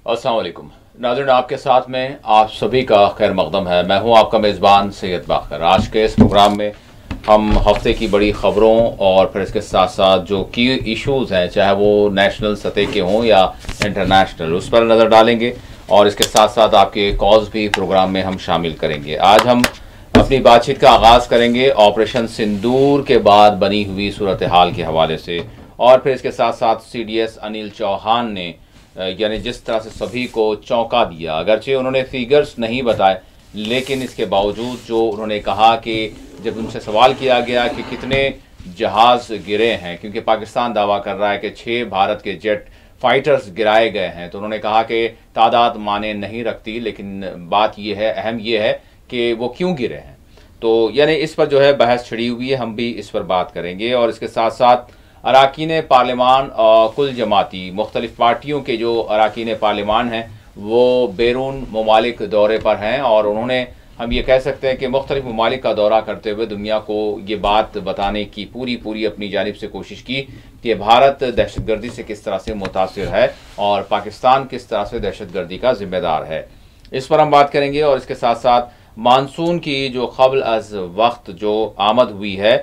अस्सलाम वालेकुम नाज़रीन, आपके साथ में आप सभी का खैर मकदम है। मैं हूं आपका मेज़बान सैयद बाकर। आज के इस प्रोग्राम में हम हफ्ते की बड़ी ख़बरों और फिर इसके साथ साथ जो की इश्यूज़ हैं, चाहे वो नेशनल सतह के हों या इंटरनेशनल, उस पर नज़र डालेंगे और इसके साथ साथ आपके कॉल्स भी प्रोग्राम में हम शामिल करेंगे। आज हम अपनी बातचीत का आगाज़ करेंगे ऑपरेशन सिंदूर के बाद बनी हुई सूरत हाल के हवाले से, और फिर इसके साथ साथ CDS अनिल चौहान ने यानी जिस तरह से सभी को चौंका दिया। अगरचे उन्होंने फिगर्स नहीं बताए, लेकिन इसके बावजूद जो उन्होंने कहा कि जब उनसे सवाल किया गया कि कितने जहाज़ गिरे हैं, क्योंकि पाकिस्तान दावा कर रहा है कि 6 भारत के जेट फाइटर्स गिराए गए हैं, तो उन्होंने कहा कि तादाद माने नहीं रखती, लेकिन बात यह है, अहम यह है कि वो क्यों गिरे हैं। तो यानी इस पर जो है बहस छिड़ी हुई है, हम भी इस पर बात करेंगे। और इसके साथ साथ अरकान पार्लिमान कुल जमाती मुख्तलिफ पार्टियों के जो अरकान पार्लिमान हैं वो बैरून ममालिक दौरे पर हैं, और उन्होंने हम ये कह सकते हैं कि मुख्तलिफ ममालिक का दौरा करते हुए दुनिया को ये बात बताने की पूरी अपनी जानिब से कोशिश की कि भारत दहशतगर्दी से किस तरह से मुतासिर है और पाकिस्तान किस तरह से दहशतगर्दी का जिम्मेदार है। इस पर हम बात करेंगे। और इसके साथ साथ मानसून की जो क़ब्ल अज़ वक्त जो आमद हुई है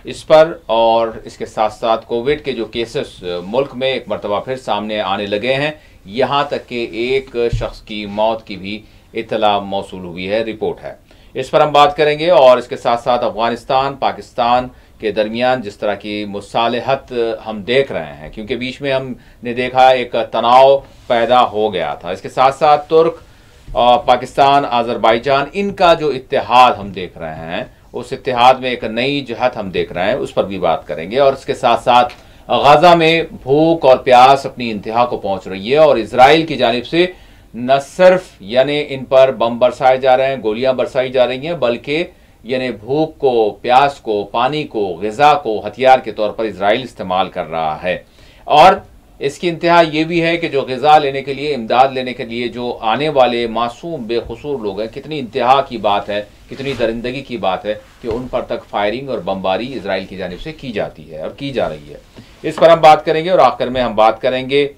इस पर, और इसके साथ साथ कोविड के जो केसेस मुल्क में एक मरतबा फिर सामने आने लगे हैं, यहाँ तक कि एक शख्स की मौत की भी इत्तला मौसूल हुई है, रिपोर्ट है। इस पर हम बात करेंगे। और इसके साथ साथ अफगानिस्तान पाकिस्तान के दरमियान जिस तरह की मुसालहत हम देख रहे हैं, क्योंकि बीच में हमने देखा एक तनाव पैदा हो गया था। इसके साथ साथ तुर्क पाकिस्तान अज़रबैजान इनका जो इत्तेहाद हम देख रहे हैं, उस इत्तेहाद में एक नई जहत हम देख रहे हैं, उस पर भी बात करेंगे। और इसके साथ साथ गाजा में भूख और प्यास अपनी इंतहा को पहुंच रही है, और इजराइल की जानिब से न सिर्फ यानी इन पर बम बरसाए जा रहे हैं, गोलियां बरसाई जा रही हैं, बल्कि यानी भूख को, प्यास को, पानी को, ग़िज़ा को हथियार के तौर पर इजराइल इस्तेमाल कर रहा है। और इसकी इंतहा ये भी है कि जो ग़िज़ा लेने के लिए, इमदाद लेने के लिए जो आने वाले मासूम बेकसूर लोग हैं, कितनी इंतहा की बात है, कितनी दरिंदगी की बात है कि उन पर तक फायरिंग और बमबारी इजराइल की जानिब से की जाती है और की जा रही है। इस पर हम बात करेंगे। और आखिर में हम बात करेंगे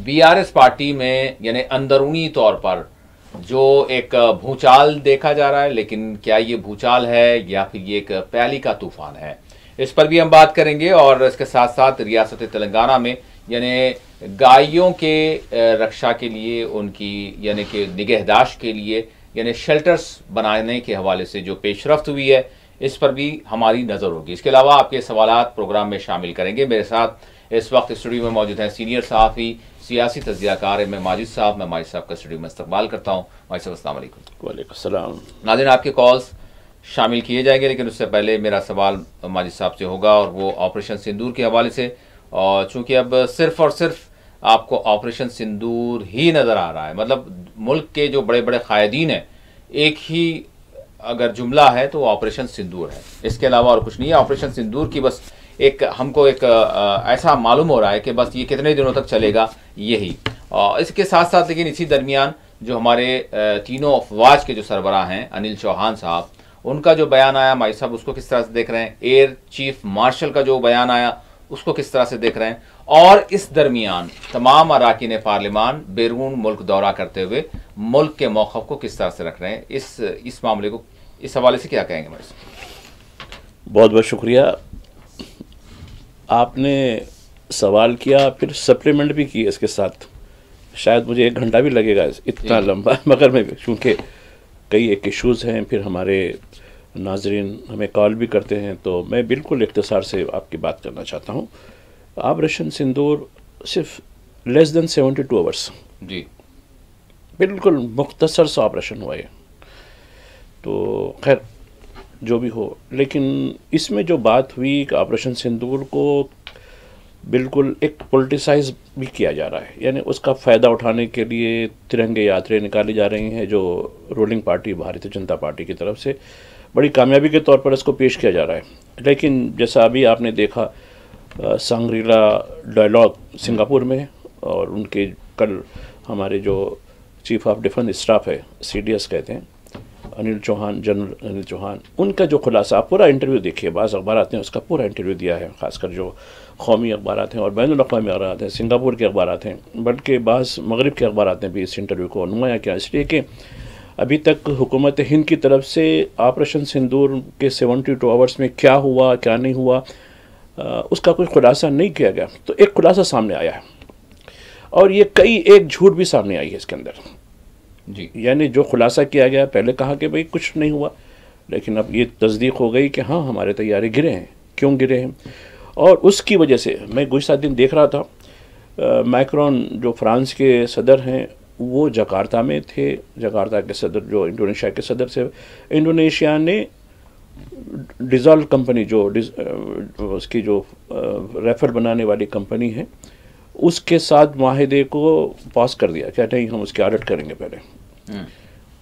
BRS पार्टी में यानी अंदरूनी तौर पर जो एक भूचाल देखा जा रहा है, लेकिन क्या ये भूचाल है या फिर ये एक प्याली का तूफान है, इस पर भी हम बात करेंगे। और इसके साथ साथ रियासत तेलंगाना में यानी गायों के रक्षा के लिए, उनकी यानी कि निगहदाश्त के लिए यानी शेल्टर्स बनाने के हवाले से जो पेशरफ्त हुई है, इस पर भी हमारी नज़र होगी। इसके अलावा आपके सवालात प्रोग्राम में शामिल करेंगे। मेरे साथ इस वक्त स्टूडियो में मौजूद हैं सीनियर सहाफ़ी सियासी तज्ज़ियाकार एम ए माजिद साहब। मैं माजिद साहब का स्टूडियो में इस्तकबाल करता हूँ। माजिद साहब अस्सलाम वालेकुम। वालेकुम सलाम। नाज़रीन, आपके कॉल्स शामिल किए जाएंगे, लेकिन उससे पहले मेरा सवाल माजिद साहब से होगा, और वो ऑपरेशन सिंदूर के हवाले से। और चूँकि अब सिर्फ़ और सिर्फ आपको ऑपरेशन सिंदूर ही नज़र आ रहा है, मतलब मुल्क के जो बड़े बड़े कायदीन हैं, एक ही अगर जुमला है तो ऑपरेशन सिंदूर है, इसके अलावा और कुछ नहीं है। ऑपरेशन सिंदूर की बस एक हमको एक ऐसा मालूम हो रहा है कि बस ये कितने दिनों तक चलेगा, यही। इसके साथ साथ लेकिन इसी दरमियान जो हमारे तीनों अफवाज के जो सरबराह हैं अनिल चौहान साहब, उनका जो बयान आया, माई साहब उसको किस तरह से देख रहे हैं? एयर चीफ मार्शल का जो बयान आया उसको किस तरह से देख रहे हैं? और इस दरमियान तमाम अरकान पार्लिमान बैरून मुल्क दौरा करते हुए मुल्क के मौक़िफ़ को किस तरह से रख रहे हैं? इस मामले को, इस हवाले से क्या कहेंगे माई साहब? बहुत बहुत शुक्रिया। आपने सवाल किया, फिर सप्लीमेंट भी किया इसके साथ। शायद मुझे 1 घंटा भी लगेगा इतना लंबा, मगर मैं चूँकि कई एक इश्यूज़ हैं, फिर हमारे नाजरीन हमें कॉल भी करते हैं, तो मैं बिल्कुल इख्तिसार से आपकी बात करना चाहता हूँ। ऑपरेशन सिंदूर सिर्फ लेस दैन 72 आवर्स जी, बिल्कुल मुख्तसर सा ऑपरेशन हुआ है। तो खैर जो भी हो, लेकिन इसमें जो बात हुई कि ऑपरेशन सिंदूर को बिल्कुल एक पोलिटिसाइज भी किया जा रहा है, यानी उसका फ़ायदा उठाने के लिए तिरंगे यात्रा निकाली जा रही हैं, जो ruling party Bharatiya Janata party की तरफ से बड़ी कामयाबी के तौर पर इसको पेश किया जा रहा है। लेकिन जैसा अभी आपने देखा सांग्रीला डायलॉग सिंगापुर में, और उनके कल हमारे जो चीफ ऑफ डिफेंस स्टाफ है CDS कहते हैं, अनिल चौहान, जनरल अनिल चौहान, उनका जो खुलासा, आप पूरा इंटरव्यू देखिए, बाज़ अखबार हैं उसका पूरा इंटरव्यू दिया है, ख़ासकर जो कौमी अखबार हैं और बैनुल अक़वामी अखबार हैं, सिंगापुर के अखबार हैं, बल्कि बाज़ मगरिब के अखबार ने भी इस इंटरव्यू को नुमाया किया, इसलिए कि अभी तक हुकूमत हिंद की तरफ से ऑपरेशन सिंदूर के 72 आवर्स में क्या हुआ क्या नहीं हुआ उसका कोई खुलासा नहीं किया गया। तो एक खुलासा सामने आया है और ये कई एक झूठ भी सामने आई है इसके अंदर जी। यानी जो खुलासा किया गया, पहले कहा कि भाई कुछ नहीं हुआ, लेकिन अब ये तस्दीक हो गई कि हाँ हमारे तैयारे गिरे हैं। क्यों गिरे हैं? और उसकी वजह से मैं गुज़श्ता दिन देख रहा था मैक्रोन जो फ्रांस के सदर हैं वो जकार्ता में थे। जकार्ता के सदर जो इंडोनेशिया के सदर से, इंडोनेशिया ने डिज़ॉल्व कंपनी जो उसकी जो रेफर बनाने वाली कंपनी है उसके साथ माहिदे को पास कर दिया, क्या नहीं हम उसके ऑडिट करेंगे पहले।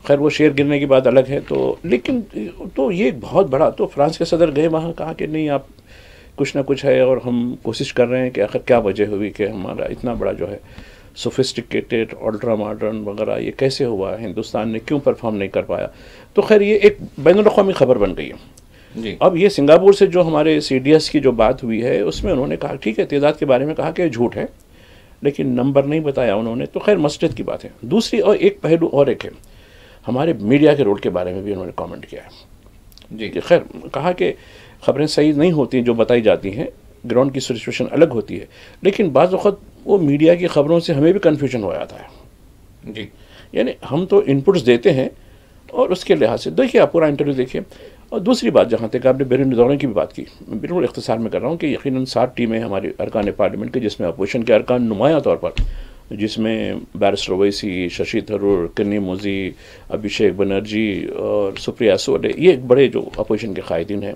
खैर वो शेयर गिरने की बात अलग है। तो लेकिन तो ये बहुत बड़ा, तो फ्रांस के सदर गए वहाँ, कहा कि नहीं आप कुछ ना कुछ है और हम कोशिश कर रहे हैं कि आखिर क्या वजह हुई कि हमारा इतना बड़ा जो है सोफिस्टिकेटेड अल्ट्रा मॉडर्न वगैरह ये कैसे हुआ, हिंदुस्तान ने क्यों परफॉर्म नहीं कर पाया। तो खैर ये एक बैनुल अक़वामी ख़बर बन गई है जी। अब ये सिंगापुर से जो हमारे CDS की जो बात हुई है उसमें उन्होंने कहा ठीक है तेज़ाद के बारे में कहा कि झूठ है, लेकिन नंबर नहीं बताया उन्होंने। तो खैर मसलहत की बात है। दूसरी और एक पहलू और एक है, हमारे मीडिया के रोल के बारे में भी उन्होंने कमेंट किया है जी। कि खैर कहा कि ख़बरें सही नहीं होती जो बताई जाती हैं, ग्राउंड की सिचुएशन अलग होती है, लेकिन बाज़ वक़्त वो मीडिया की ख़बरों से हमें भी कन्फ्यूजन हो जाता है जी। यानी हम तो इनपुट्स देते हैं और उसके लिहाज से देखिए आप पूरा इंटरव्यू देखिए। और दूसरी बात, जहाँ तक आपने बैरून दौरे की भी बात की, मैं बिल्कुल इख्तिसार में कर रहा हूँ कि यकीनन 7 टीमें हमारी अरकान पार्लियामेंट के, जिसमें अपोजिशन के अरकान नुमाया तौर पर, जिसमें बैरिस्टर ओवैसी, शशि थरूर, कन्नी मोजी, अभिषेक बनर्जी और सुप्रिया सोले, ये एक बड़े जो अपोजिशन के कायदीन हैं,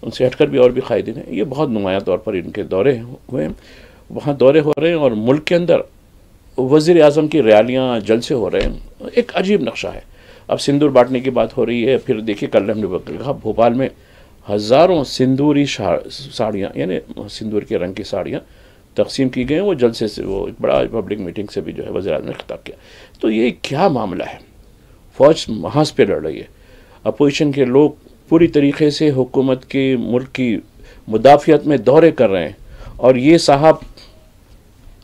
उनसे हटकर भी और भी कायदीन हैं, ये बहुत नुमाया तौर पर इनके दौरे हुए हैं, वहाँ दौरे हो रहे हैं और मुल्क के अंदर वज़ीर आज़म की रैलियाँ जलसे हो रहे हैं। एक अजीब नक्शा है। अब सिंदूर बांटने की बात हो रही है, फिर देखिए कल हमने कहा भोपाल में हज़ारों सिंदूरी साड़ियाँ यानी सिंदूर के रंग की साड़ियाँ तकसीम की गई। वो जलसे से, वो एक बड़ा पब्लिक मीटिंग से भी जो है वज़ीर आज़म ने खिताब किया। तो ये क्या मामला है? फ़ौज महाज पे लड़ रही है, अपोजिशन के लोग पूरी तरीके से हुकूमत के मुल्क की मुदाफ़ियत में दौरे कर रहे हैं और ये साहब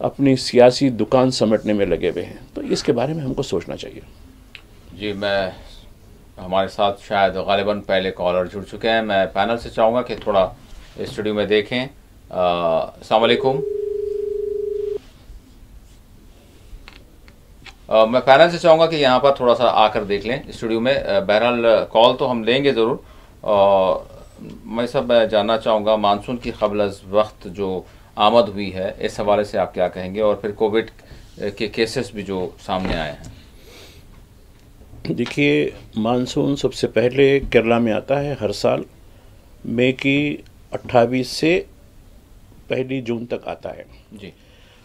अपनी सियासी दुकान समेटने में लगे हुए हैं। तो इसके बारे में हमको सोचना चाहिए। जी, हमारे साथ शायद गालिबन पहले कॉलर जुड़ चुके हैं। मैं पैनल से चाहूँगा कि थोड़ा स्टूडियो में देखें। अस्सलाम वालेकुम। मैं पैनल से चाहूँगा कि यहाँ पर थोड़ा सा आकर देख लें स्टूडियो में। बहरहाल कॉल तो हम लेंगे ज़रूर। मैं सब जानना चाहूँगा मानसून की क़ब्ल अज़ वक्त जो आमद हुई है, इस हवाले से आप क्या कहेंगे, और फिर कोविड के केसेस भी जो सामने आए हैं। देखिए, मानसून सबसे पहले केरला में आता है हर साल, मई की 28 से 1 जून तक आता है जी।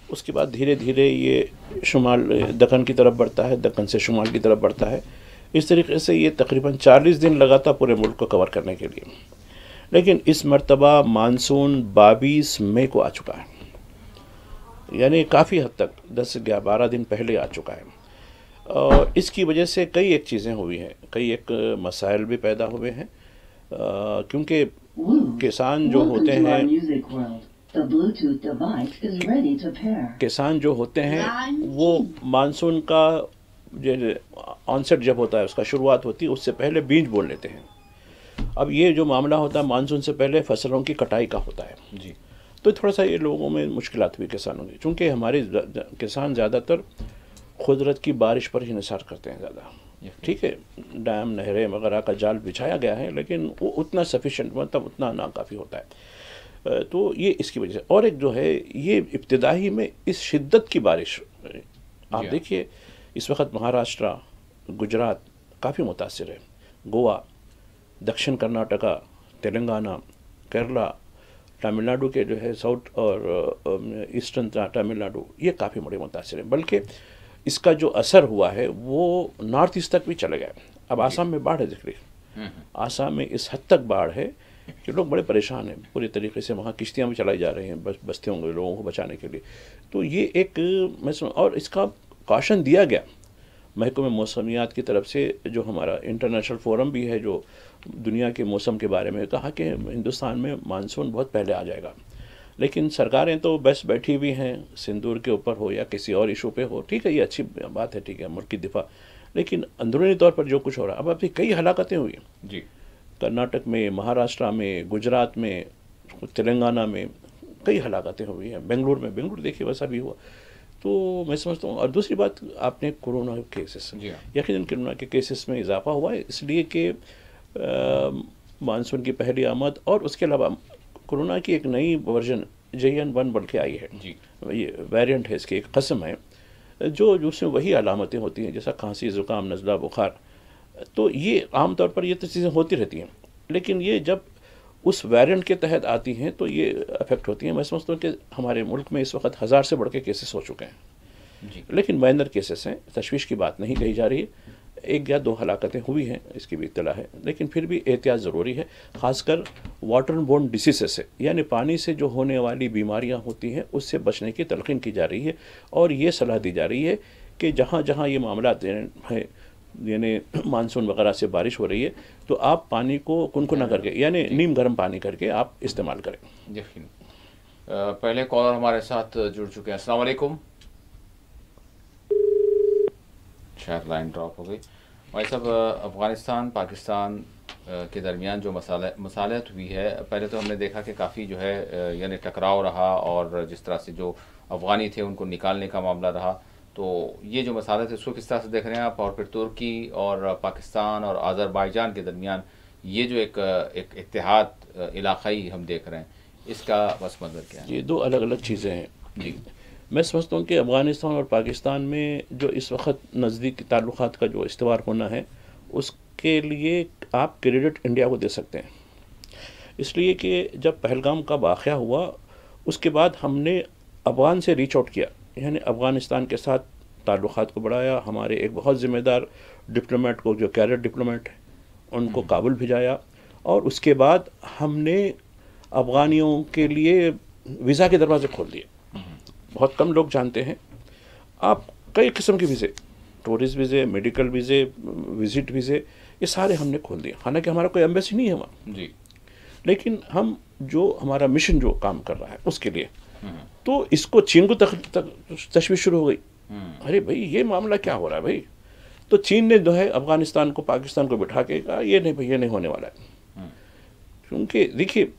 उसके बाद धीरे धीरे ये शुमाल दक्कन की तरफ बढ़ता है, दक्कन से शुमाल की तरफ बढ़ता है। इस तरीके से ये तकरीबन 40 दिन लगाता पूरे मुल्क को कवर करने के लिए। लेकिन इस मरतबा मानसून 22 मई को आ चुका है, यानी काफ़ी हद तक 10-12 दिन पहले आ चुका है। और इसकी वजह से कई एक चीज़ें हुई हैं, कई एक मसाइल भी पैदा हुए हैं, क्योंकि किसान जो होते हैं वो मानसून का ऑनसेट जब होता है, उसका शुरुआत होती है, उससे पहले बीज बोल लेते हैं। अब ये जो मामला होता है मानसून से पहले फसलों की कटाई का होता है जी। तो थोड़ा सा ये लोगों में मुश्किलात हुई किसानों की, चूँकि हमारे किसान ज़्यादातर कुदरत की बारिश पर ही निसार करते हैं ज़्यादा। ठीक है, डैम नहरें वगैरह का जाल बिछाया गया है, लेकिन वो उतना सफिशेंट, मतलब उतना नाकाफ़ी होता है। तो ये इसकी वजह से। और एक जो है ये इब्तिदाई में इस शिद्दत की बारिश, आप देखिए इस वक्त महाराष्ट्र, गुजरात काफ़ी मुतासिर है, गोवा, दक्षिण कर्नाटका, तेलंगाना, केरला, तमिलनाडु के जो है साउथ और ईस्टर्न तमिलनाडु, ये काफ़ी बड़े मुतासिर हैं। बल्कि इसका जो असर हुआ है वो नॉर्थ ईस्ट तक भी चले गए। अब आसाम में बाढ़ है, देखिए आसाम में इस हद तक बाढ़ है कि लोग बड़े परेशान हैं पूरी तरीके से। वहाँ किश्तियाँ भी चलाई जा रही हैं बस्तियों के लोगों को बचाने के लिए। तो ये एक और इसका कॉशन दिया गया, महकमे मौसमियात की तरफ से जो हमारा इंटरनेशनल फोरम भी है जो दुनिया के मौसम के बारे में, कहा कि हिंदुस्तान में मानसून बहुत पहले आ जाएगा। लेकिन सरकारें तो बस बैठी हुई हैं, सिंदूर के ऊपर हो या किसी और इशू पे हो, ठीक है ये अच्छी बात है, ठीक है मुल्क की दिफा, लेकिन अंदरूनी तौर पर जो कुछ हो रहा है, अब अभी कई हलाकतें हुई जी, कर्नाटक में, महाराष्ट्र में, गुजरात में, तेलंगाना में कई हलाकतें हुई हैं, बेंगलुरु देखिए वैसा भी हुआ। तो मैं समझता हूँ, और दूसरी बात आपने कोरोना केसेस, यकीनन कोरोना के केसेस में इजाफा हुआ है इसलिए कि मानसून की पहली आमद और उसके अलावा कोरोना की एक नई वर्जन JN1 बढ़ के आई है जी, ये वेरिएंट है, इसकी एक कस्म है जो उसमें वही अलामतें होती हैं जैसा खांसी, ज़ुकाम, नज़ला, बुखार। तो ये आमतौर पर ये तो चीज़ें होती रहती हैं, लेकिन ये जब उस वेरिएंट के तहत आती हैं तो ये अफेक्ट होती हैं। मैं समझता हूँ कि हमारे मुल्क में इस वक्त 1000 से बढ़ के केसेस हो चुके हैं जी, लेकिन माइनर केसेस हैं, तशवीश की बात नहीं कही जा रही है। 1 या 2 हलाकतें हुई हैं इसकी भी इत्तला है, लेकिन फिर भी एहतियात ज़रूरी है, ख़ासकर वाटर बोर्न डिसीज़ से, यानी पानी से जो होने वाली बीमारियां होती हैं उससे बचने की तलक़ीन की जा रही है। और ये सलाह दी जा रही है कि जहाँ जहाँ ये मामला है, यानी मानसून वगैरह से बारिश हो रही है, तो आप पानी को कुनकुना करके, यानी नीम गर्म पानी करके आप इस्तेमाल करें। यकीन। पहले कॉलर हमारे साथ जुड़ चुके हैं। अस्सलाम वालेकुम। शायद लाइन ड्रॉप हो गई। भाई साहब, अफ़गानिस्तान पाकिस्तान के दरमियान जो मसालहत हुई है, पहले तो हमने देखा कि काफ़ी जो है यानी टकराव रहा, और जिस तरह से जो अफ़गानी थे उनको निकालने का मामला रहा, तो ये जो मसालहत है उसको किस तरह से देख रहे हैं आप? और फिर तुर्की और पाकिस्तान और अज़रबैजान के दरमियान ये जो एक इत्तेहाद इलाक़ाई हम देख रहे हैं, इसका पस मंज़र क्या है? ये 2 अलग अलग चीज़ें हैं जी, मैं समझता हूँ कि अफ़गानिस्तान और पाकिस्तान में जो इस वक्त नज़दीकी ताल्लुक़ात का जो इस्तेमाल होना है, उसके लिए आप क्रेडिट इंडिया को दे सकते हैं। इसलिए कि जब पहलगाम का वाक़या हुआ उसके बाद हमने अफ़गान से रीच आउट किया, यानी अफ़गानिस्तान के साथ ताल्लुक़ात को बढ़ाया। हमारे एक बहुत ज़िम्मेदार डिप्लोमेट को, जो कैरियर डिप्लोमेट है, उनको काबुल भिजाया, और उसके बाद हमने अफ़गानियों के लिए वीज़ा के दरवाज़े खोल दिए। बहुत कम लोग जानते हैं, आप कई किस्म के वीज़े, टूरिस्ट वीज़े, मेडिकल वीज़े, विज़िट वीज़े, ये सारे हमने खोल दिए। हालांकि हमारा कोई एम्बेसी नहीं है वहाँ जी, लेकिन हम जो हमारा मिशन जो काम कर रहा है उसके लिए, तो इसको चीन को तशवीश शुरू हो गई। अरे भाई ये मामला क्या हो रहा है भाई? तो चीन ने जो है अफ़गानिस्तान को, पाकिस्तान को बिठा के कहा ये नहीं भाई, ये नहीं होने वाला है। क्योंकि देखिए,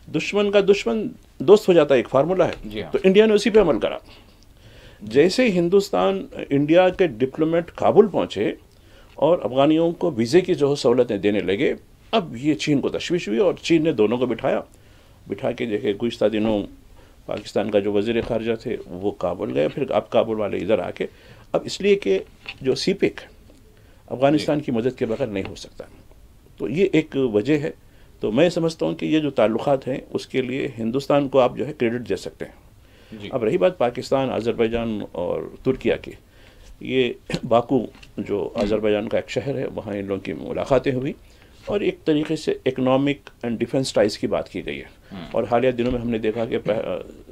दुश्मन का दुश्मन दोस्त हो जाता है, एक फार्मूला है। तो इंडिया ने उसी पे अमल करा। जैसे हिंदुस्तान, इंडिया के डिप्लोमेट काबुल पहुंचे और अफ़गानियों को वीज़े की जो सहूलतें देने लगे, अब ये चीन को तशवीश हुई और चीन ने दोनों को बिठा के देखे। गुज़िश्ता दिनों पाकिस्तान का जो वज़ीर ख़ारजा थे वो काबुल गए, फिर अब काबुल वाले इधर आके, अब इसलिए कि जो सीपेक अफ़गानिस्तान की मदद के बगैर नहीं हो सकता। तो ये एक वजह है। तो मैं समझता हूँ कि ये जो ताल्लुक़ात हैं उसके लिए हिंदुस्तान को आप जो है क्रेडिट दे सकते हैं। अब रही बात पाकिस्तान, अज़रबैजान और तुर्किया की, ये बाकू जो अज़रबैजान का एक शहर है, वहाँ इन लोगों की मुलाकातें हुई और एक तरीके से इकनॉमिक एंड डिफेंस टाइज की बात की गई है। और हालिया दिनों में हमने देखा कि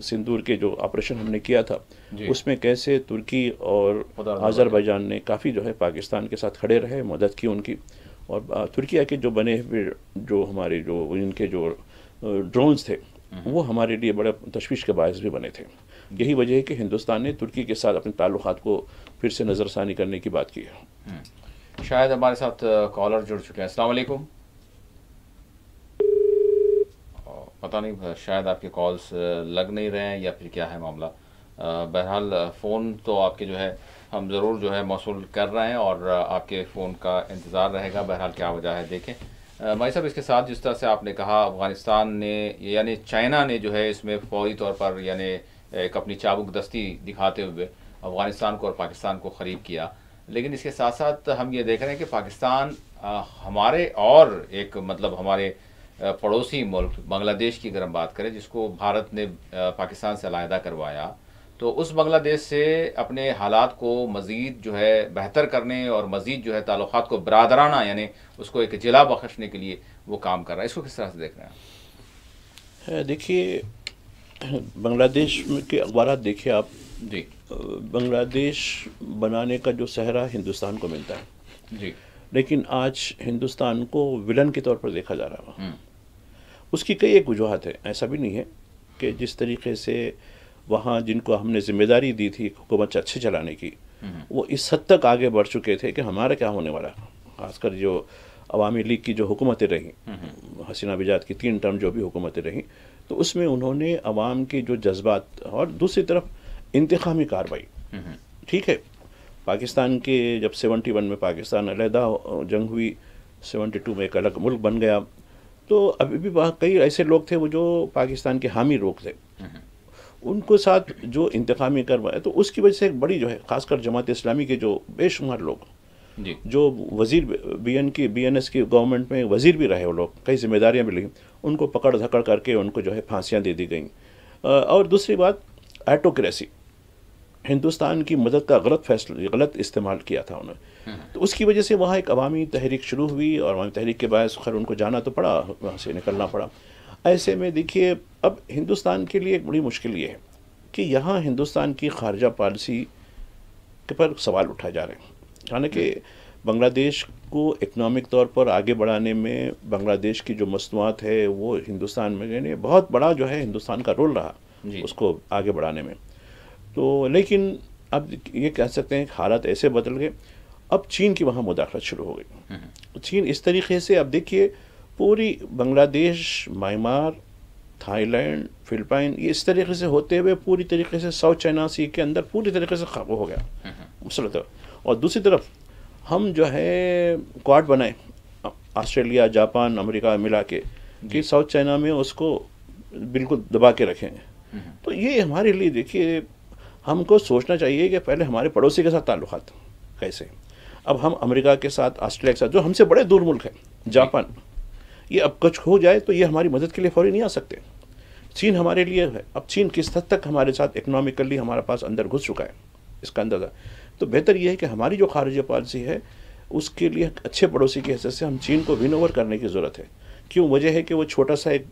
सिंदूर के जो ऑपरेशन हमने किया था उसमें कैसे तुर्की और अज़रबैजान ने काफ़ी जो है पाकिस्तान के साथ खड़े रहे, मदद की उनकी। और तुर्किया के जो बने हुए जो हमारे जो इनके जो ड्रोन्स थे वो हमारे लिए बड़ा तशवीश के बायस भी बने थे। यही वजह है कि हिंदुस्तान ने तुर्की के साथ अपने ताल्लुकात को फिर से नज़रसानी करने की बात की है। शायद हमारे साथ कॉलर जुड़ चुके हैं। अस्सलाम वालेकुम। पता नहीं, शायद आपके कॉल्स लग नहीं रहे हैं या फिर क्या है मामला। बहरहाल फ़ोन तो आपके जो है हम ज़रूर जो है मौसूल कर रहे हैं और आपके फ़ोन का इंतज़ार रहेगा। बहरहाल क्या वजह है देखें। भाई साहब, इसके साथ जिस तरह से आपने कहा अफ़गानिस्तान ने यानी चाइना ने जो है इसमें फ़ौरी तौर पर यानी एक अपनी चाबुक दस्ती दिखाते हुए अफ़गानिस्तान को और पाकिस्तान को ख़रीब किया, लेकिन इसके साथ साथ हम ये देख रहे हैं कि पाकिस्तान हमारे और एक मतलब हमारे पड़ोसी मुल्क बांग्लादेश की अगर हम बात करें, जिसको भारत ने पाकिस्तान से अलहदा करवाया, तो उस बांग्लादेश से अपने हालात को मज़ीद जो है बेहतर करने और मज़ीद जो है ताल्लुकात को बरादराना यानी उसको एक जिला बख्शने के लिए वो काम कर रहा है। इसको किस तरह से देख रहे हैं? देखिए, बांग्लादेश के अखबार देखिए आप जी, बांग्लादेश बनाने का जो सहरा हिंदुस्तान को मिलता है जी, लेकिन आज हिंदुस्तान को विलन के तौर पर देखा जा रहा है। उसकी कई एक वजूहत है। ऐसा भी नहीं है कि जिस तरीके से वहाँ जिनको हमने जिम्मेदारी दी थी हुकूमत अच्छे चलाने की, वो इस हद तक आगे बढ़ चुके थे कि हमारा क्या होने वाला। खासकर जो अवामी लीग की जो हुकूमतें रहीं, हसीना बिजात की 3 टर्म जो भी हुकूमतें रहीं, तो उसमें उन्होंने अवाम के जो जज्बात और दूसरी तरफ इंतकामी कार्रवाई, ठीक है, पाकिस्तान के जब 71 में पाकिस्तान अलहदा जंग हुई, 72 में एक अलग मुल्क बन गया, तो अभी भी वहाँ कई ऐसे लोग थे वो जो पाकिस्तान के हामी लोग थे, उनको साथ जो इंतकामी करवाया, तो उसकी वजह से एक बड़ी जो है खासकर जमात इस्लामी के जो बेशुमार लोग जी, जो वज़ीर BNS की गवर्नमेंट में वज़ीर भी रहे, वो लोग कई जिम्मेदारियां मिली, उनको पकड़ धकड़ करके उनको जो है फांसियां दे दी गई। और दूसरी बात, ऑटोक्रेसी, हिंदुस्तान की मदद का गलत इस्तेमाल किया था उन्होंने, तो उसकी वजह से वहाँ एक अवामी तहरीक शुरू हुई और अवामी तहरीक के बायस खैर उनको जाना तो पड़ा, वहाँ से निकलना पड़ा। ऐसे में देखिए अब हिंदुस्तान के लिए एक बड़ी मुश्किल ये है कि यहाँ हिंदुस्तान की खारजा पॉलिसी के पर सवाल उठाए जा रहे हैं। हालांकि बांग्लादेश को इकनॉमिक तौर पर आगे बढ़ाने में बांग्लादेश की जो मसनूआत है वो हिंदुस्तान में यानी बहुत बड़ा जो है हिंदुस्तान का रोल रहा उसको आगे बढ़ाने में। तो लेकिन अब ये कह सकते हैं कि हालात ऐसे बदल गए, अब चीन की वहाँ मुदाखलत शुरू हो गई। चीन इस तरीके से अब देखिए पूरी बांग्लादेश, म्यांमार, थाईलैंड, फिलिपाइन, ये इस तरीके से होते हुए पूरी तरीके से साउथ चाइना सी के अंदर पूरी तरीके से खत्म हो गया मुसलत। और दूसरी तरफ हम जो है क्वाड बनाए ऑस्ट्रेलिया, जापान, अमेरिका मिला के कि साउथ चाइना में उसको बिल्कुल दबा के रखेंगे। तो ये हमारे लिए देखिए हमको सोचना चाहिए कि पहले हमारे पड़ोसी के साथ ताल्लुकात कैसे। अब हम अमेरिका के साथ, ऑस्ट्रेलिया के साथ, जो हमसे बड़े दूर मुल्क हैं, जापान, ये अब कुछ हो जाए तो ये हमारी मदद के लिए फौरी नहीं आ सकते। चीन हमारे लिए है, अब चीन किस हद तक हमारे साथ इकनॉमिकली हमारे पास अंदर घुस चुका है इसका अंदाज़ा। तो बेहतर यह है कि हमारी जो खारिजी पॉलिसी है उसके लिए अच्छे पड़ोसी की हैसियत से हम चीन को विन ओवर करने की ज़रूरत है। क्यों? वजह है कि वो छोटा सा एक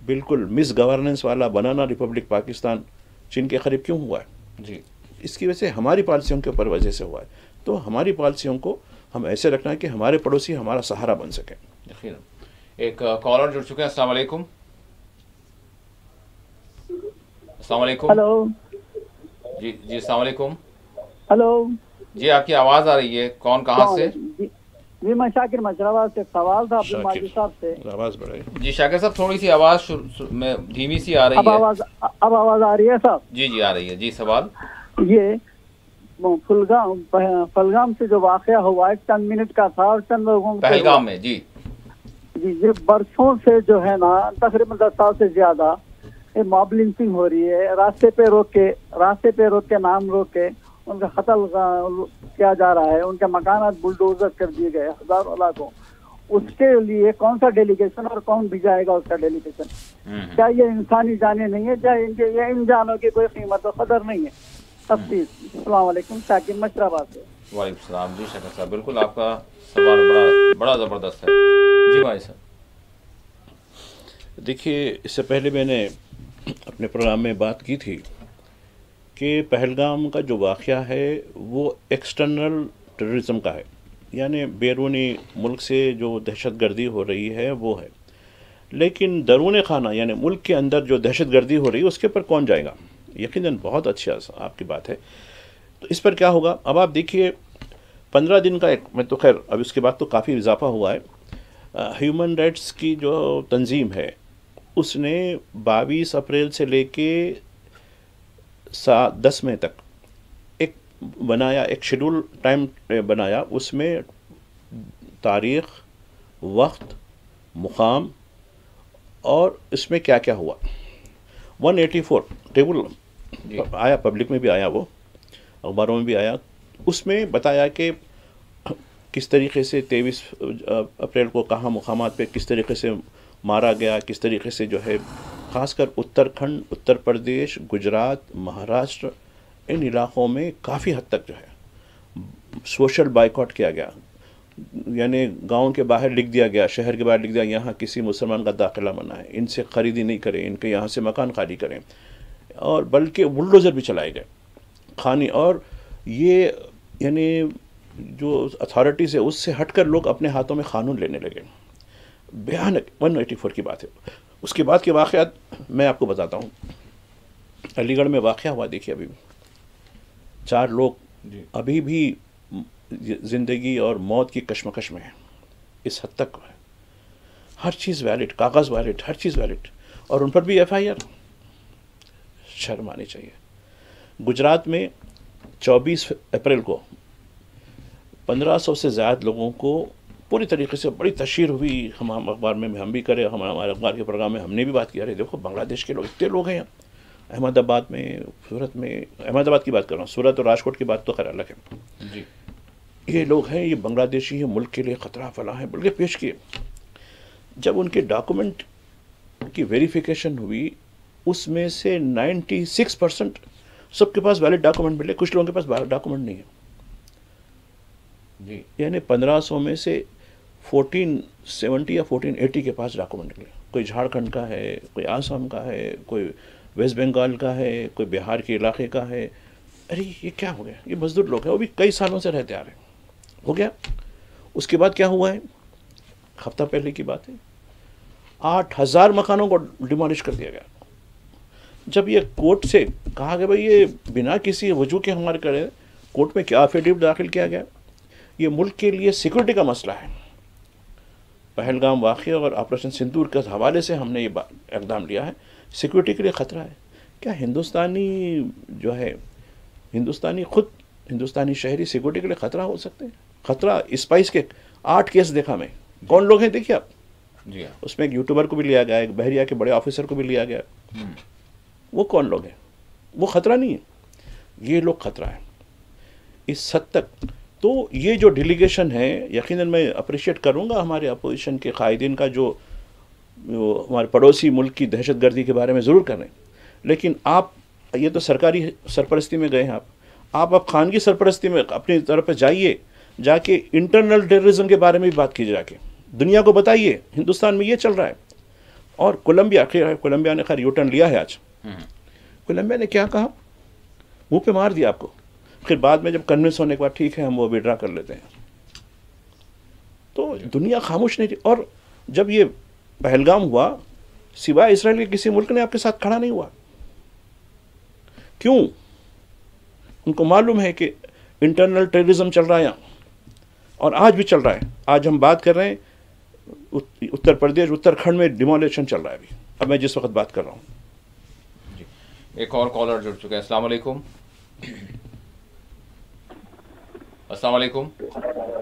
बिल्कुल मिस गवर्नेंस वाला बनाना रिपब्लिक पाकिस्तान चीन के करीब क्यों हुआ है जी, इसकी वजह से हमारी पॉलिसियों के ऊपर वजह से हुआ है। तो हमारी पॉलिसियों को हम ऐसे रखना है कि हमारे पड़ोसी हमारा सहारा बन सकें। एक कॉलर जुड़ चुके हैं। अस्सलाम वालेकुम। अस्सलाम वालेकुम। हेलो जी जी, अस्सलाम वालेकुम। हेलो जी, आपकी आवाज़ आ रही है। कौन, कहाँ से? जी मैं शाकिर मजराबाद से। सवाल था अब्दुल माजिद साहब से। आवाज़ बढ़ाए। जी शाकिर साहब, थोड़ी सी आवाज़ में धीमी सी आ रही है। अब आवाज़ आ रही है साहब? जी जी आ रही है। जी सवाल ये पहलगाम से जो वाकया हुआ है चंद मिनट का था और चंद लोगों को पहलगाम में जी ये बरसों से जो है ना तकरीबन 10 साल से ज्यादा ये मॉब लिंचिंग हो रही है। रास्ते पे रोक के नाम रोक के उनका कत्ल किया जा रहा है, उनके मकानात बुलडोजर कर दिए गए हजारों लाखों। उसके लिए कौन सा डेलीगेशन और कौन भिजाएगा उसका डेलीगेशन? क्या ये इंसानी जाने नहीं है? क्या ये इन जानों की कोई कीमत और कदर नहीं है? तफ्तीश। अस्सलाम वालेकुम, शाकिर मशराबाद से। वालेकुम सलाम। जी शाकिर साहब, बिल्कुल आपका सवाल बड़ा ज़बरदस्त है। जी भाई साहब, देखिए इससे पहले मैंने अपने प्रोग्राम में बात की थी कि पहलगाम का जो वाक़या है वो एक्सटर्नल टेररिज्म का है, यानी बैरूनी मुल्क से जो दहशतगर्दी हो रही है वो है। लेकिन दरून खाना यानी मुल्क के अंदर जो दहशतगर्दी हो रही है उसके ऊपर कौन जाएगा? यकीनन बहुत अच्छा आपकी बात है। तो इस पर क्या होगा? अब आप देखिए 15 दिन का एक, मैं तो खैर अब इसके बाद तो काफ़ी इजाफा हुआ है। ह्यूमन राइट्स की जो तंजीम है उसने 22 अप्रैल से लेके 10 मई तक एक बनाया, एक शेड्यूल टाइम बनाया। उसमें तारीख़, वक्त, मुकाम और इसमें क्या क्या हुआ 184 टेबल आया, पब्लिक में भी आया, वो अखबारों में भी आया। उसमें बताया कि किस तरीके से 23 अप्रैल को कहाँ मुकामात पे किस तरीके से मारा गया, किस तरीके से जो है ख़ासकर उत्तराखंड, उत्तर प्रदेश, गुजरात, महाराष्ट्र, इन इलाक़ों में काफ़ी हद तक जो है सोशल बाइकआउट किया गया। यानी गांव के बाहर लिख दिया गया, शहर के बाहर लिख दिया, यहाँ किसी मुसलमान का दाखिला मना है, इनसे ख़रीदी नहीं करें, इनके यहाँ से मकान खाली करें। और बल्कि बुलडोज़र भी चलाए गए, खानी, और ये यानी जो अथॉरिटीज़ है उससे हटकर लोग अपने हाथों में कानून लेने लगे। भयानक 184 की बात है। उसके बाद के वाक़यात मैं आपको बताता हूँ। अलीगढ़ में वाक़या हुआ, देखिए अभी 4 लोग अभी भी ज़िंदगी और मौत की कश्मकश में है। इस हद तक है, हर चीज़ वैलिड, कागज़ वैलिड, हर चीज़ वैलिड, और उन पर भी FIR। शर्म आनी चाहिए। गुजरात में 24 अप्रैल को 1500 से ज़्यादा लोगों को पूरी तरीके से बड़ी तशहीर हुई। हम अखबार में हम भी करें, हमारे अखबार के प्रोग्राम में हमने भी बात की। अरे देखो बांग्लादेश के लोग, इतने लोग हैं यहाँ, अहमदाबाद में, सूरत में, अहमदाबाद की बात कर रहा हूँ, सूरत और राजकोट की बात तो खैर अलग है जी। ये लोग हैं, ये बांग्लादेशी है, मुल्क के लिए ख़तरा फला है, बल्कि पेश किए। जब उनके डॉक्यूमेंट की वेरिफिकेशन हुई, उसमें से 96% सबके पास वैलिड डॉक्यूमेंट मिले, कुछ लोगों के पास डॉक्यूमेंट नहीं है जी। यानी 1500 में से 1470 या 1480 के पास डॉक्यूमेंट निकले। कोई झारखंड का है, कोई आसाम का है, कोई वेस्ट बंगाल का है, कोई बिहार के इलाके का है। अरे ये क्या हो गया? ये मजदूर लोग हैं, वो भी कई सालों से रहते आ रहे हैं। हो गया। उसके बाद क्या हुआ है, हफ्ता पहले की बात है, 8000 मकानों को डिमोलिश कर दिया गया। जब ये कोर्ट से कहा गया भाई ये बिना किसी वजह के हमारे करे, कोर्ट में क्या एफिडेविट दाखिल किया गया, ये मुल्क के लिए सिक्योरिटी का मसला है। पहलगाम वाक़या और ऑपरेशन सिंदूर के हवाले से हमने ये इक़दाम लिया है, सिक्योरिटी के लिए ख़तरा है। क्या हिंदुस्तानी जो है, हिंदुस्तानी शहरी सिक्योरिटी के लिए ख़तरा हो सकते हैं? ख़तरा स्पाइस के 8 केस देखा मैं। कौन लोग हैं देखिए आप जी। उसमें एक यूट्यूबर को भी लिया गया, एक बहरिया के बड़े ऑफिसर को भी लिया गया। वो कौन लोग हैं? वो ख़तरा नहीं है, ये लोग ख़तरा है इस हद तक। तो ये जो डेलीगेशन है, यकीनन मैं अप्रिशिएट करूँगा हमारे अपोजिशन के कायदीन का, जो हमारे पड़ोसी मुल्क की दहशतगर्दी के बारे में ज़रूर कर रहे हैं। लेकिन आप ये तो सरकारी सरपरस्ती में गए हैं, आप खानगी सरपरस्ती में अपनी तरफ पर जाइए, जाके इंटरनल टेररिज्म के बारे में भी बात कीजिए, जाके दुनिया को बताइए हिंदुस्तान में ये चल रहा है। और कोलंबिया ने खैर यूटर्न लिया है आज। कोलंबिया ने क्या कहा, मुंह पे मार दिया आपको, फिर बाद में जब कन्विंस होने के बाद ठीक है हम वो विड्रा कर लेते हैं। तो दुनिया खामोश नहीं थी। और जब ये पहलगाम हुआ, सिवाय इसराइल के किसी मुल्क ने आपके साथ खड़ा नहीं हुआ। क्यों? उनको मालूम है कि इंटरनल टेररिज्म चल रहा है यहाँ, और आज भी चल रहा है। आज हम बात कर रहे हैं उत्तर प्रदेश, उत्तराखंड में डिमोलिशन चल रहा है अभी, अब मैं जिस वक्त बात कर रहा हूँ जी। एक और कॉलर जुड़ चुके हैं। अस्सलाम वालेकुम। अस्सलाम वालेकुम।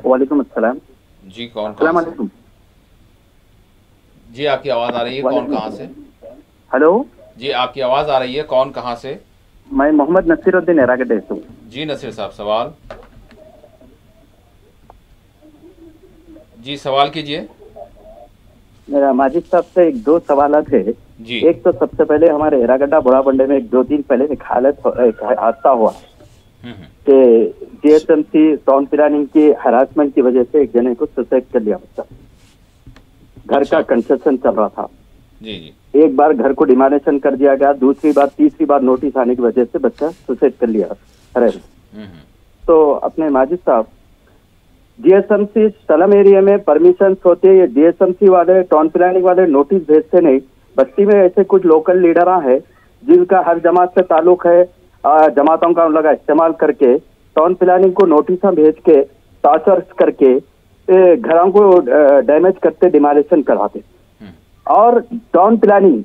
वालेकुम अस्सलाम जी। कौन कहाँ से? जी आपकी आवाज़ आ रही है, कौन कहाँ से? हेलो जी आपकी आवाज़ आ रही है, कौन कहाँ से? मैं मोहम्मद नसीरुद्दीन एरागड्डे से हूँ। जी नसीर साहब, सवाल जी, सवाल कीजिए। मेरा माजिद साहब से 2 सवाल थे जी। एक तो सबसे पहले हमारे एरागड्डा बुढ़ाबंडे में 2 दिन पहले एक हादसा हुआ कि GSMC टाउन प्लानिंग की हरासमेंट की वजह से एक जने को सुसाइड कर लिया। बच्चा घर का कंस्ट्रक्शन चल रहा था जी जी। एक बार घर को डिमोलिशन कर दिया गया, दूसरी बार तीसरी बार नोटिस आने की वजह से बच्चा सुसाइड कर लिया। अरे तो अपने माजिद साहब, GSMC स्लम एरिया में परमिशन होते हैं, GSMC वाले टाउन प्लानिंग वाले नोटिस भेजते नहीं। बस्ती में ऐसे कुछ लोकल लीडर हैं जिनका हर जमात से ताल्लुक है, जमातों का लगा इस्तेमाल करके टाउन प्लानिंग को नोटिस भेज के टॉर्चर करके घरों को डैमेज करते, डिमोलिशन कराते। और टाउन प्लानिंग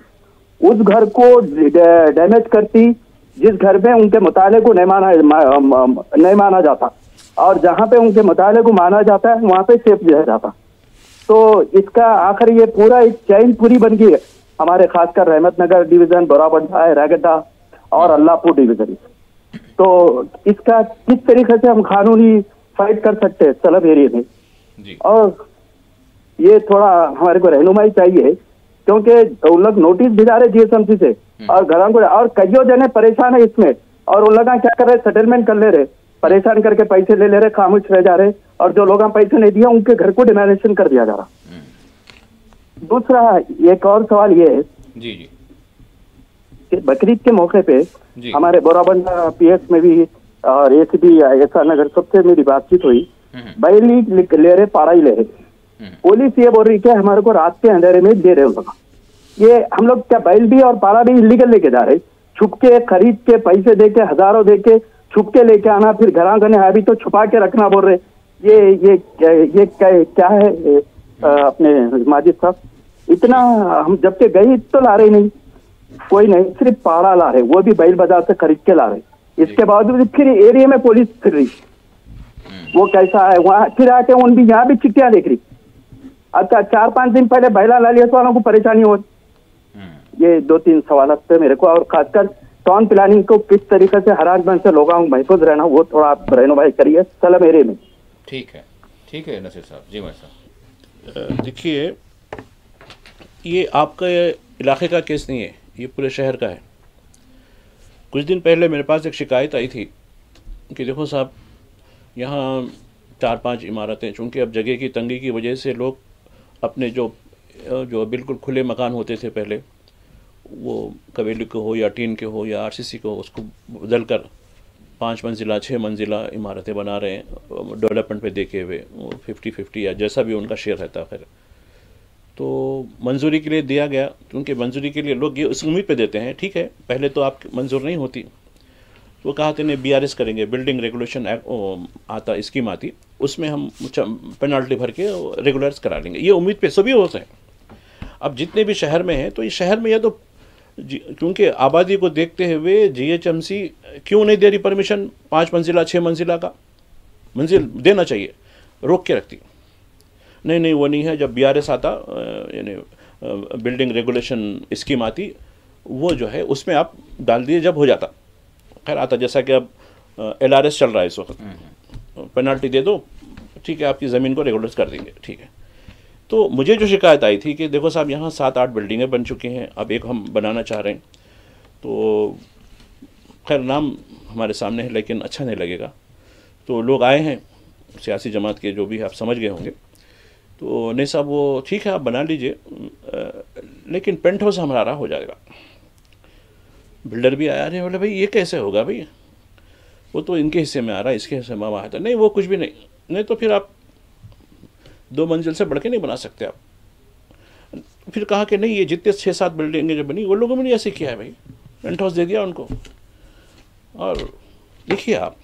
उस घर को डैमेज करती जिस घर में उनके मुताले को नहीं माना जाता, और जहां पे उनके मुताले को माना जाता है वहां पे सेफ दिया जाता। तो इसका आखिर ये पूरा एक चैन पूरी बन गई है हमारे खासकर रहमतनगर डिवीजन, बोराबंडा, एरागड्डा और अल्लाहपुर डिवीजन। तो इसका किस तरीके से हम कानूनी फाइट कर सकते हैं स्लम एरिया में जी। और ये थोड़ा हमारे को रहनुमाई चाहिए, क्योंकि उन लोग नोटिस भिजा रहे GSMC से और घरों को, और कईयों जने परेशान है इसमें, और उन लोग क्या कर रहे, सेटलमेंट कर ले रहे, परेशान करके पैसे ले रहे, खामोश रह जा रहे, और जो लोग पैसे नहीं दिया उनके घर को डिमोलिशन कर दिया जा रहा। दूसरा एक और सवाल ये है जी जी कि बकरीद के मौके पे हमारे बोराबंडा PS में भी और एक भी ऐसा नगर सबसे मेरी बातचीत हुई, बैल ही ले रहे, पारा ही ले रहे। पुलिस ये बोल रही है हमारे को रात के अंधेरे में दे रहे हो। ये हम लोग क्या बैल भी और पारा भी इलीगल लेके जा रहे, छुप के खरीद के पैसे दे के हजारों दे के छुप के लेके आना, फिर घरा घने अभी तो छुपा के रखना बोल रहे। ये क्या है अपने माजिद साहब, इतना हम जब के गए तो ला रहे नहीं, कोई नहीं, सिर्फ पारा ला रहे, वो भी बैल बाजार से खरीद के ला रहे। इसके बावजूद फिर एरिया में पुलिस फिर रही, वो कैसा है वहाँ फिर आके उन भी यहाँ भी चिट्ठियां देख रही। अच्छा 4-5 दिन पहले बैला लालियत वालों को परेशानी हो। ये 2-3 सवाल थे मेरे को, और खासकर टाउन प्लानिंग को किस तरीके से हरासमेंट से लोगों को महफूज रहना, वो थोड़ा आप रहनुमाई करिए सलम एरिया में। ठीक है नसीर साहब। जी मैं साहब, देखिए ये आपका इलाके का केस नहीं है, ये पूरे शहर का है। कुछ दिन पहले मेरे पास एक शिकायत आई थी कि देखो साहब, यहाँ 4-5 इमारतें, चूँकि अब जगह की तंगी की वजह से लोग अपने जो बिल्कुल खुले मकान होते थे पहले, वो कवेली के हो या टीन के हो या आरसीसी को, उसको बदल कर 5 मंजिला 6 मंजिला इमारतें बना रहे हैं डेवलपमेंट पे देखे हुए, 50-50 या जैसा भी उनका शेयर रहता है। तो मंजूरी के लिए दिया गया, क्योंकि मंजूरी के लिए लोग ये उस उम्मीद पे देते हैं, ठीक है पहले तो आप मंजूर नहीं होती, वो कहा थे BRS करेंगे, बिल्डिंग रेगुलेशन आता स्कीम आती, उसमें हम पेनल्टी भर के रेगुलर्स करा लेंगे, ये उम्मीद पे सभी होते हैं। अब जितने भी शहर में हैं, तो इस शहर में या तो क्योंकि आबादी को देखते हुए GHMC क्यों नहीं दे रही परमिशन 5 मंजिला 6 मंजिला का, मंजिल देना चाहिए, रोक के रखती। नहीं वो नहीं है, जब BRS आता यानी बिल्डिंग रेगुलेशन स्कीम आती, वो जो है उसमें आप डाल दिए जब हो जाता, खैर आता, जैसा कि अब LRS चल रहा है इस वक्त, पेनल्टी दे दो, ठीक है आपकी ज़मीन को रेगुलर कर देंगे, ठीक है। तो मुझे जो शिकायत आई थी कि देखो साहब यहाँ 7-8 बिल्डिंगें बन चुकी हैं, अब एक हम बनाना चाह रहे हैं, तो खैर नाम हमारे सामने है लेकिन अच्छा नहीं लगेगा। तो लोग आए हैं सियासी जमात के, जो भी आप समझ गए होंगे, तो नहीं साहब वो ठीक है आप बना लीजिए, लेकिन पेंट हाउस हमारा हो जाएगा। बिल्डर भी आया, नहीं बोले भाई ये कैसे होगा भाई, वो तो इनके हिस्से में आ रहा है, इसके हिस्से में आया था, नहीं वो कुछ भी नहीं तो फिर आप 2 मंजिल से बढ़ के नहीं बना सकते आप। फिर कहा कि नहीं ये जितने 6-7 बिल्डिंगें जो बनी, वो लोगों ने ऐसे किया है भाई, पेंट हाउस दे दिया उनको। और देखिए आप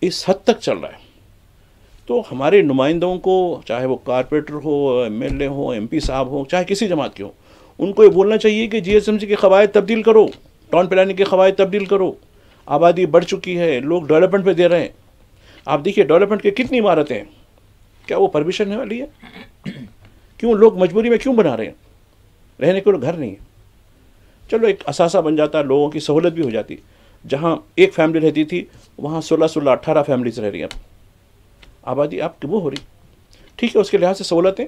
इस हद तक चल रहा है, तो हमारे नुमाइंदों को, चाहे वो कारपोरेटर हो, MLA हो, MP साहब हो, चाहे किसी जमात के हो, उनको ये बोलना चाहिए कि GHMC के क़वायद तब्दील करो, टाउन प्लानिंग के क़वायद तब्दील करो। आबादी बढ़ चुकी है, लोग डेवलपमेंट पे दे रहे हैं। आप देखिए डेवलपमेंट की कितनी इमारतें हैं, क्या वो परमिशन वाली है? क्यों लोग मजबूरी में क्यों बना रहे हैं? रहने के लिए घर नहीं है। चलो एक असासा बन जाता, लोगों की सहूलत भी हो जाती। जहाँ एक फैमिली रहती थी वहाँ 16, 18 फैमिलीज रह रही हैं। आबादी आपकी वो हो रही, ठीक है, उसके लिहाज से सहूलतें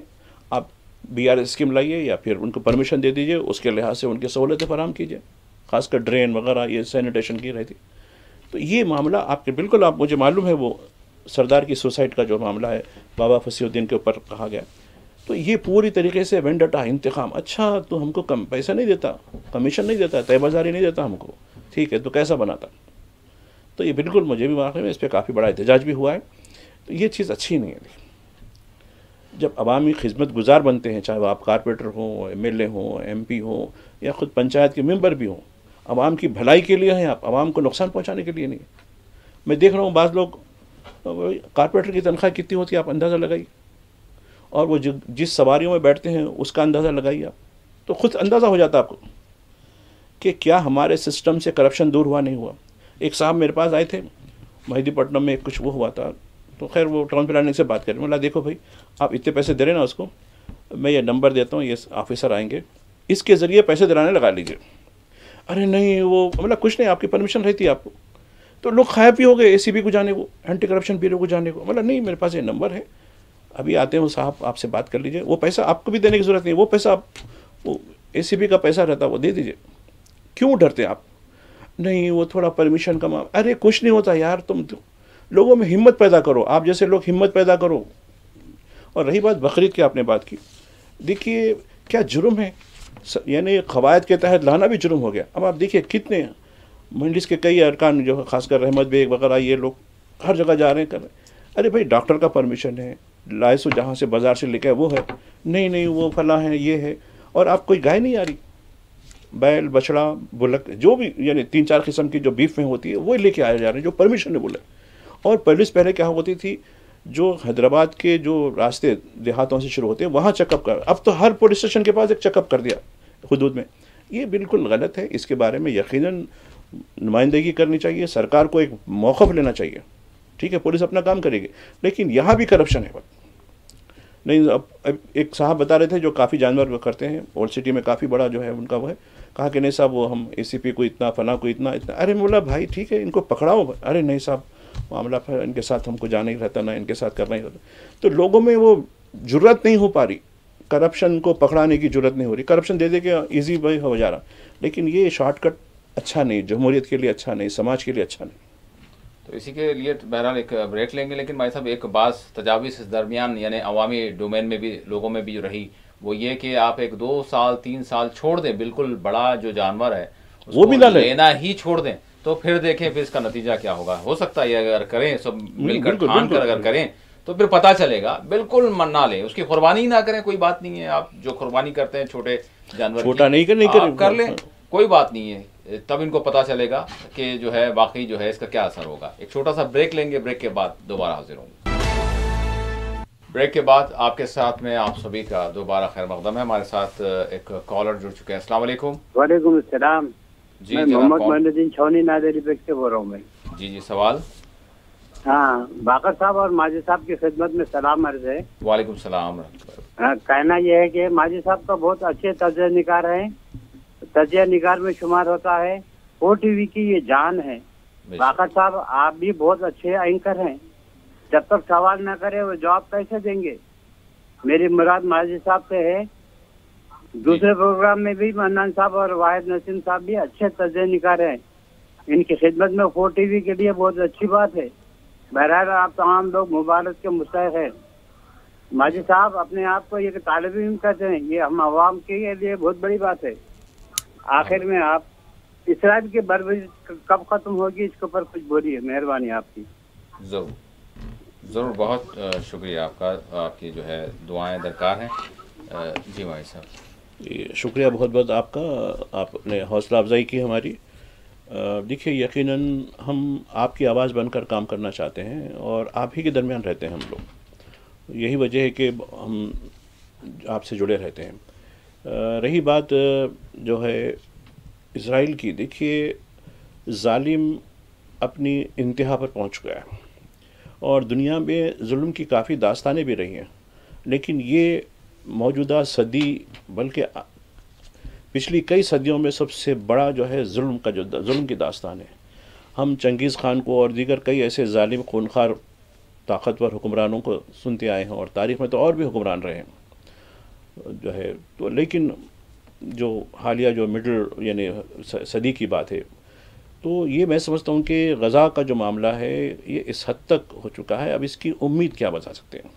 आप BRS स्कीम लाइए या फिर उनको परमिशन दे दीजिए, उसके लिहाज से उनकी सहूलतें फराहम कीजिए, खासकर ड्रेन वगैरह ये सैनिटेशन की रहती। तो ये मामला आपके बिल्कुल, आप मुझे मालूम है वो सरदार की सुसाइड का जो मामला है बाबा फसीउद्दीन के ऊपर कहा गया, तो ये पूरी तरीके से वेंडटा, इंतकाम। अच्छा तो हमको कम पैसा नहीं देता, कमीशन नहीं देता, तय बाजारी नहीं देता हमको, ठीक है तो कैसा बनाता? तो ये बिल्कुल मुझे भी वाकई में इस पर काफ़ी बड़ा एहतजाज भी हुआ है। तो ये चीज़ अच्छी नहीं है। जब अवामी खिदमत गुजार बनते हैं, चाहे वो आप कारपोरेटर हो, MLA हो, MP हो या ख़ुद पंचायत के मेंबर भी हों, आवाम की भलाई के लिए हैं आप, आवाम को नुकसान पहुंचाने के लिए नहीं। मैं देख रहा हूँ बाज़ लोग, कारपोरेटर की तनख्वाह कितनी होती है आप अंदाज़ा लगाइए, और वो जिस सवारियों में बैठते हैं उसका अंदाज़ा लगाइए आप, तो खुद अंदाज़ा हो जाता है आपको कि क्या हमारे सिस्टम से करप्शन दूर हुआ नहीं हुआ। एक साहब मेरे पास आए थे, मेहदीपट्टनम में कुछ वो हुआ था, तो खैर वो टाउन प्लानिंग से बात करें, बोला देखो भाई आप इतने पैसे दे रहे ना उसको, मैं ये नंबर देता हूँ, ये ऑफिसर आएंगे, इसके ज़रिए पैसे दिलाने लगा लीजिए। अरे नहीं वो मतलब कुछ नहीं, आपकी परमिशन रहती है आपको। तो लोग खाया पी हो गए ACB को जाने को, एंटी करप्शन ब्यूरो को जाने को। मतलब नहीं मेरे पास ये नंबर है, अभी आते हैं वो साहब आपसे बात कर लीजिए, वो पैसा आपको भी देने की ज़रूरत नहीं, वो पैसा आप वो ACB का पैसा रहता है वो दे दीजिए। क्यों डरते हैं आप? नहीं वो थोड़ा परमिशन कम। अरे कुछ नहीं होता यार, तुम लोगों में हिम्मत पैदा करो, आप जैसे लोग हिम्मत पैदा करो। और रही बात बकरीद की, आपने बात की, देखिए क्या जुर्म है, यानी क़वायद के तहत लाना भी जुर्म हो गया। अब आप देखिए कितने मंडलिस के कई अरकान जो खासकर रहमत बेग वगैरह ये लोग हर जगह जा रहे हैं, कर रहे हैं। अरे भाई डॉक्टर का परमिशन है, लाइसो जहाँ से बाज़ार से लेके वो है, नहीं नहीं वो फला है ये है, और आप कोई गाय नहीं आ रही, बैल बछड़ा बुलक जो भी यानी 3-4 किस्म की जो बीफ में होती है वो लेके आए जा रहे हैं जो परमिशन ने बोले। और पुलिस पहले क्या होती थी, जो हैदराबाद के जो रास्ते देहातों से शुरू होते हैं वहाँ चेकअप कर, अब तो हर पुलिस स्टेशन के पास एक चेकअप कर दिया हुदूद में। ये बिल्कुल गलत है, इसके बारे में यकीनन नुमाइंदगी करनी चाहिए, सरकार को एक मौक़िफ़ लेना चाहिए। ठीक है, पुलिस अपना काम करेगी, लेकिन यहाँ भी करप्शन है। नहीं, अब एक साहब बता रहे थे जो काफ़ी जानवर करते हैं, ओल्ड सिटी में काफ़ी बड़ा जो है उनका वो है, कहा कि नहीं साहब वो हम ACP को इतना, फना को इतना इतना। अरे बोला भाई ठीक है इनको पकड़ाओ। अरे नहीं साहब मामला फिर इनके साथ हमको जाना ही रहता, ना इनके साथ करना ही रहता। तो लोगों में वो जुर्रत नहीं हो पा रही, करप्शन को पकड़ाने की जरूरत नहीं हो रही। करप्शन दे दे के ईजी वे हो जा रहा, लेकिन ये शॉर्टकट अच्छा नहीं, जमहूरियत के लिए अच्छा नहीं, समाज के लिए अच्छा नहीं। तो इसी के लिए बहरहाल एक ब्रेक लेंगे, लेकिन भाई साहब एक बात तजावीज़ इस दरमियान यानी अवामी डोमेन में भी लोगों में भी रही, वो ये कि आप एक 2 साल 3 साल छोड़ दें, बिल्कुल बड़ा जो जानवर है वो भी लेना ही छोड़ दें, तो फिर देखें फिर इसका नतीजा क्या होगा। हो सकता है अगर करें सब मिलकर ठान कर अगर करें तो फिर पता चलेगा। बिल्कुल मन ना लें, उसकी कुर्बानी ना करें, कोई बात नहीं है। आप जो कुर्बानी करते हैं छोटे जानवर छोटा नहीं कर लें, कोई बात नहीं है, तब इनको पता चलेगा कि जो है वाकई जो है इसका क्या असर होगा। एक छोटा सा ब्रेक लेंगे, ब्रेक के बाद दोबारा हाजिर होंगे। ब्रेक के बाद आपके साथ में आप सभी का दोबारा खैर मकदम है। हमारे साथ एक कॉलर जुड़ चुके हैं। अस्सलाम वालेकुम। वालेकुम अस्सलाम जी, मैं मोहम्मद मोइनुद्दीन छौनी नादेरी बेग से बोल रहा हूँ मैं। जी सवाल। हाँ, बाकर साहब और माजी साहब की खिदमत में सलाम अर्ज है। वालेकुम सलाम। कहना यह है कि माजी साहब तो बहुत अच्छे तर्ज निगार हैं, तर्ज निगार में शुमार होता है। OTV की ये जान है। बाकर साहब आप भी बहुत अच्छे एंकर हैं, जब तक सवाल न करे वो जवाब कैसे देंगे। मेरी मुराद माजी साहब से है। दूसरे प्रोग्राम में भी मन्नान साहब और वाहिद नसीम साहब भी अच्छे तर्ज निगार हैं। इनकी खिदमत में OTV के लिए बहुत अच्छी बात है। बहरहाल आप तमाम लोग मुबारक के मुस्तहिक हैं। माजी साहब अपने आप को ये तालिब इल्म कहते हैं, ये हम आवाम के लिए बहुत बड़ी बात है। आखिर में आप इसराइल की बर्बरी कब खत्म होगी इसके ऊपर कुछ बोलिए, मेहरबानी आपकी। जरूर ज़रूर, बहुत शुक्रिया आपका, आपकी जो है दुआएं दरकार हैं। जी भाई साहब। शुक्रिया बहुत बहुत आपका, आपने हौसला अफजाई की हमारी। देखिए यकीनन हम आपकी आवाज़ बनकर काम करना चाहते हैं और आप ही के दरमियान रहते हैं हम लोग, यही वजह है कि हम आपसे जुड़े रहते हैं। रही बात जो है इज़राइल की, देखिए जालिम अपनी इंतहा पर पहुंच गया है और दुनिया में जुल्म की काफ़ी दास्तानें भी रही हैं, लेकिन ये मौजूदा सदी बल्कि पिछली कई सदियों में सबसे बड़ा जो है जुल्म का जो जुल्म की दास्तान है। हम चंगेज़ खान को और दीगर कई ऐसे जालिम खूनखार ताकतवर हुक्मरानों को सुनते आए हैं और तारीख़ में तो और भी हुक्मरान रहे हैं जो है। तो लेकिन जो हालिया जो मिडल यानी सदी की बात है, तो ये मैं समझता हूँ कि गज़ा का जो मामला है ये इस हद तक हो चुका है, अब इसकी उम्मीद क्या बता सकते हैं।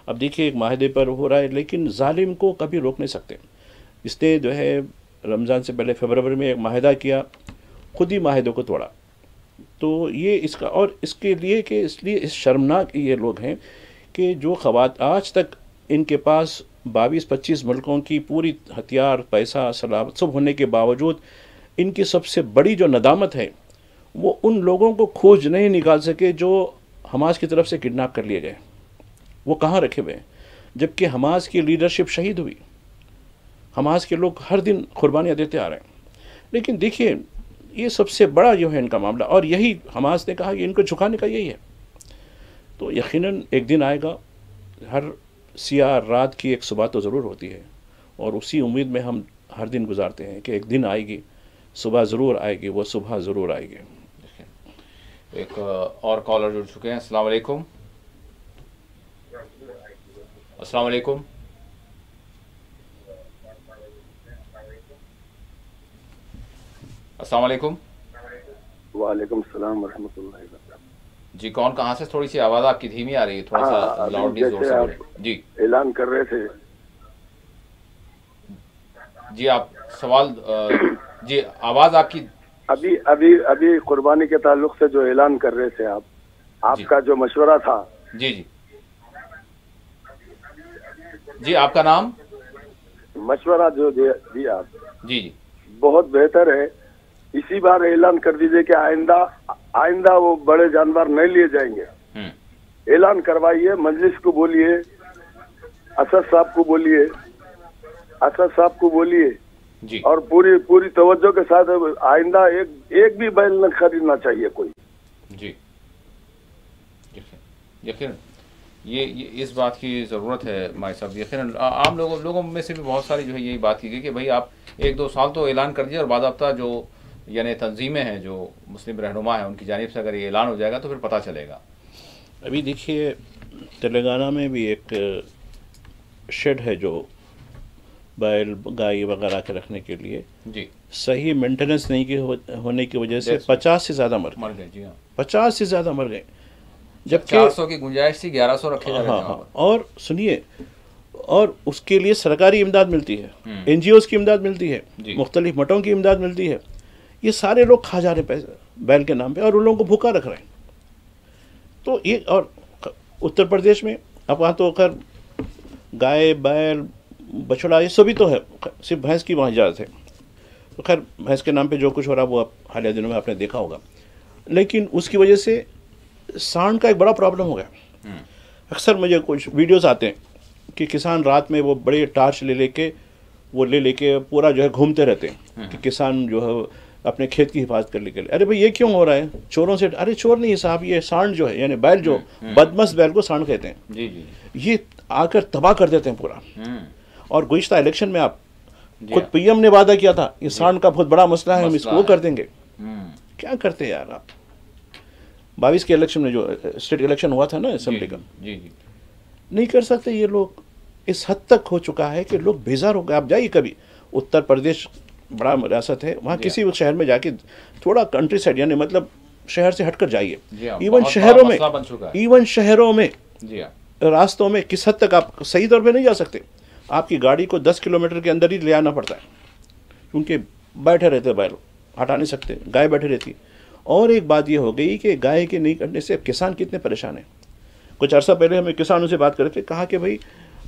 अब देखिए एक माहदे पर हो रहा है, लेकिन जालिम को कभी रोक नहीं सकते। इसने जो है रमज़ान से पहले फरवरी में एक माहिदा किया, खुद ही माहिदे को तोड़ा। तो ये इसका और इसके लिए कि इसलिए इस शर्मनाक ये लोग हैं कि जो ख़वात आज तक इनके पास 22-25 मुल्कों की पूरी हथियार पैसा सलामत सब होने के बावजूद इनकी सबसे बड़ी जो नदामत है वो उन लोगों को खोज नहीं निकाल सके जो हमास की तरफ से किडनैप कर लिए गए। वो कहाँ रखे हुए हैं, जबकि हमास की लीडरशिप शहीद हुई, हमास के लोग हर दिन कुर्बानियाँ देते आ रहे हैं। लेकिन देखिए ये सबसे बड़ा जो है इनका मामला, और यही हमास ने कहा कि इनको झुकाने का यही है। तो यकीनन एक दिन आएगा, हर सियाह रात की एक सुबह तो ज़रूर होती है और उसी उम्मीद में हम हर दिन गुजारते हैं कि एक दिन आएगी, सुबह ज़रूर आएगी, वो सुबह ज़रूर आएगी। एक और कॉलर जुड़ चुके हैं। अस्सलाम वालेकुम। अस्सलाम वालेकुम। अस्सलाम वालेकुम। वालेकुम सलाम व रहमतुल्लाहि व बरकातहू। जी कौन कहाँ से? थोड़ी सी आवाज़ आपकी धीमी आ रही है, थोड़ा सा लाउडली जोर से बोलें। जी ऐलान कर रहे थे। जी आप सवाल जी आवाज़ आपकी अभी अभी अभी कुर्बानी के ताल्लुक से जो ऐलान कर रहे थे आप, आपका जो मशवरा था। जी जी जी, आपका नाम? मशवरा जो दिया आप, जी जी, बहुत बेहतर है। इसी बार ऐलान कर दीजिए कि आइंदा वो बड़े जानवर नहीं लिए जाएंगे। ऐलान करवाइए, मजलिस को बोलिए, असद साहब को बोलिए जी, और पूरी तवज्जो के साथ आइंदा एक भी बैल न खरीदना चाहिए कोई। जी, यकीन ये इस बात की ज़रूरत है भाई साहब। यकीन आम लोगों में से भी बहुत सारी जो है यही बात की गई कि भाई आप 1-2 साल तो ऐलान कर दिए और बाज़ाब्ता जो यानी तंजीमें हैं, जो मुस्लिम रहनुमा है, उनकी जानिब से अगर ये ऐलान हो जाएगा तो फिर पता चलेगा। अभी देखिए तेलंगाना में भी एक शेड है जो बैल गाय वगैरह के रखने के लिए जी, सही मेंटेनेंस नहीं होने की वजह से 50 से ज़्यादा मर गए। जी हाँ, 50 से ज़्यादा मर गए, जबकि 400 की गुंजाइश थी, 1100 रखे जा रहे थे वहाँ पर। और सुनिए, और उसके लिए सरकारी इमदाद मिलती है, NGOs की इमदाद मिलती है, मुख्तलिफ मठों की इमदाद मिलती है। ये सारे लोग खा जा रहे पैसे बैल के नाम पे और उन लोगों को भूखा रख रहे हैं। तो ये, और उत्तर प्रदेश में अब वहाँ तो खैर गाय बैल बछड़ा ये सभी तो है, सिर्फ भैंस की वहाँ इजाज़त है। तो खैर भैंस के नाम पे जो कुछ हो रहा है वो आप हालिया दिनों में आपने देखा होगा, लेकिन उसकी वजह से सांड का एक बड़ा प्रॉब्लम हो गया। अक्सर मुझे कुछ वीडियोस आते हैं कि किसान रात में वो बड़े टार्च ले लेके पूरा जो है घूमते रहते हैं कि किसान जो है अपने खेत की हिफाजत करने के लिए। अरे भाई ये क्यों हो रहा है? चोरों से? अरे चोर नहीं साहब, ये सांड जो है, यानी बैल जो बदमस्त बैल को सांड कहते हैं। जी जी, ये आकर तबाह कर देते हैं पूरा। और गुज़िश्ता इलेक्शन में आप खुद PM ने वादा किया था ये सांड का बहुत बड़ा मसला है, हम इसको वो कर देंगे। क्या करते हैं यार आप? 22 के इलेक्शन में जो स्टेट इलेक्शन हुआ था ना असेंबली का, जी जी, नहीं कर सकते ये लोग। इस हद तक हो चुका है कि लोग बेजार हो गए। आप जाइए कभी, उत्तर प्रदेश बड़ा रियासत है, वहाँ किसी भी शहर में जाके थोड़ा कंट्री साइड यानी मतलब शहर से हटकर जाइए, इवन शहरों में जी हाँ, रास्तों में किस हद तक आप सही तौर पे नहीं जा सकते। आपकी गाड़ी को 10 किलोमीटर के अंदर ही ले आना पड़ता है, क्योंकि बैठे रहते बैल, हटा नहीं सकते, गाय बैठी रहती। और एक बात ये हो गई कि गाय के नहीं करने से किसान कितने परेशान हैं। कुछ अर्सा पहले हमें किसानों से बात कर रहे थे, कहा कि भाई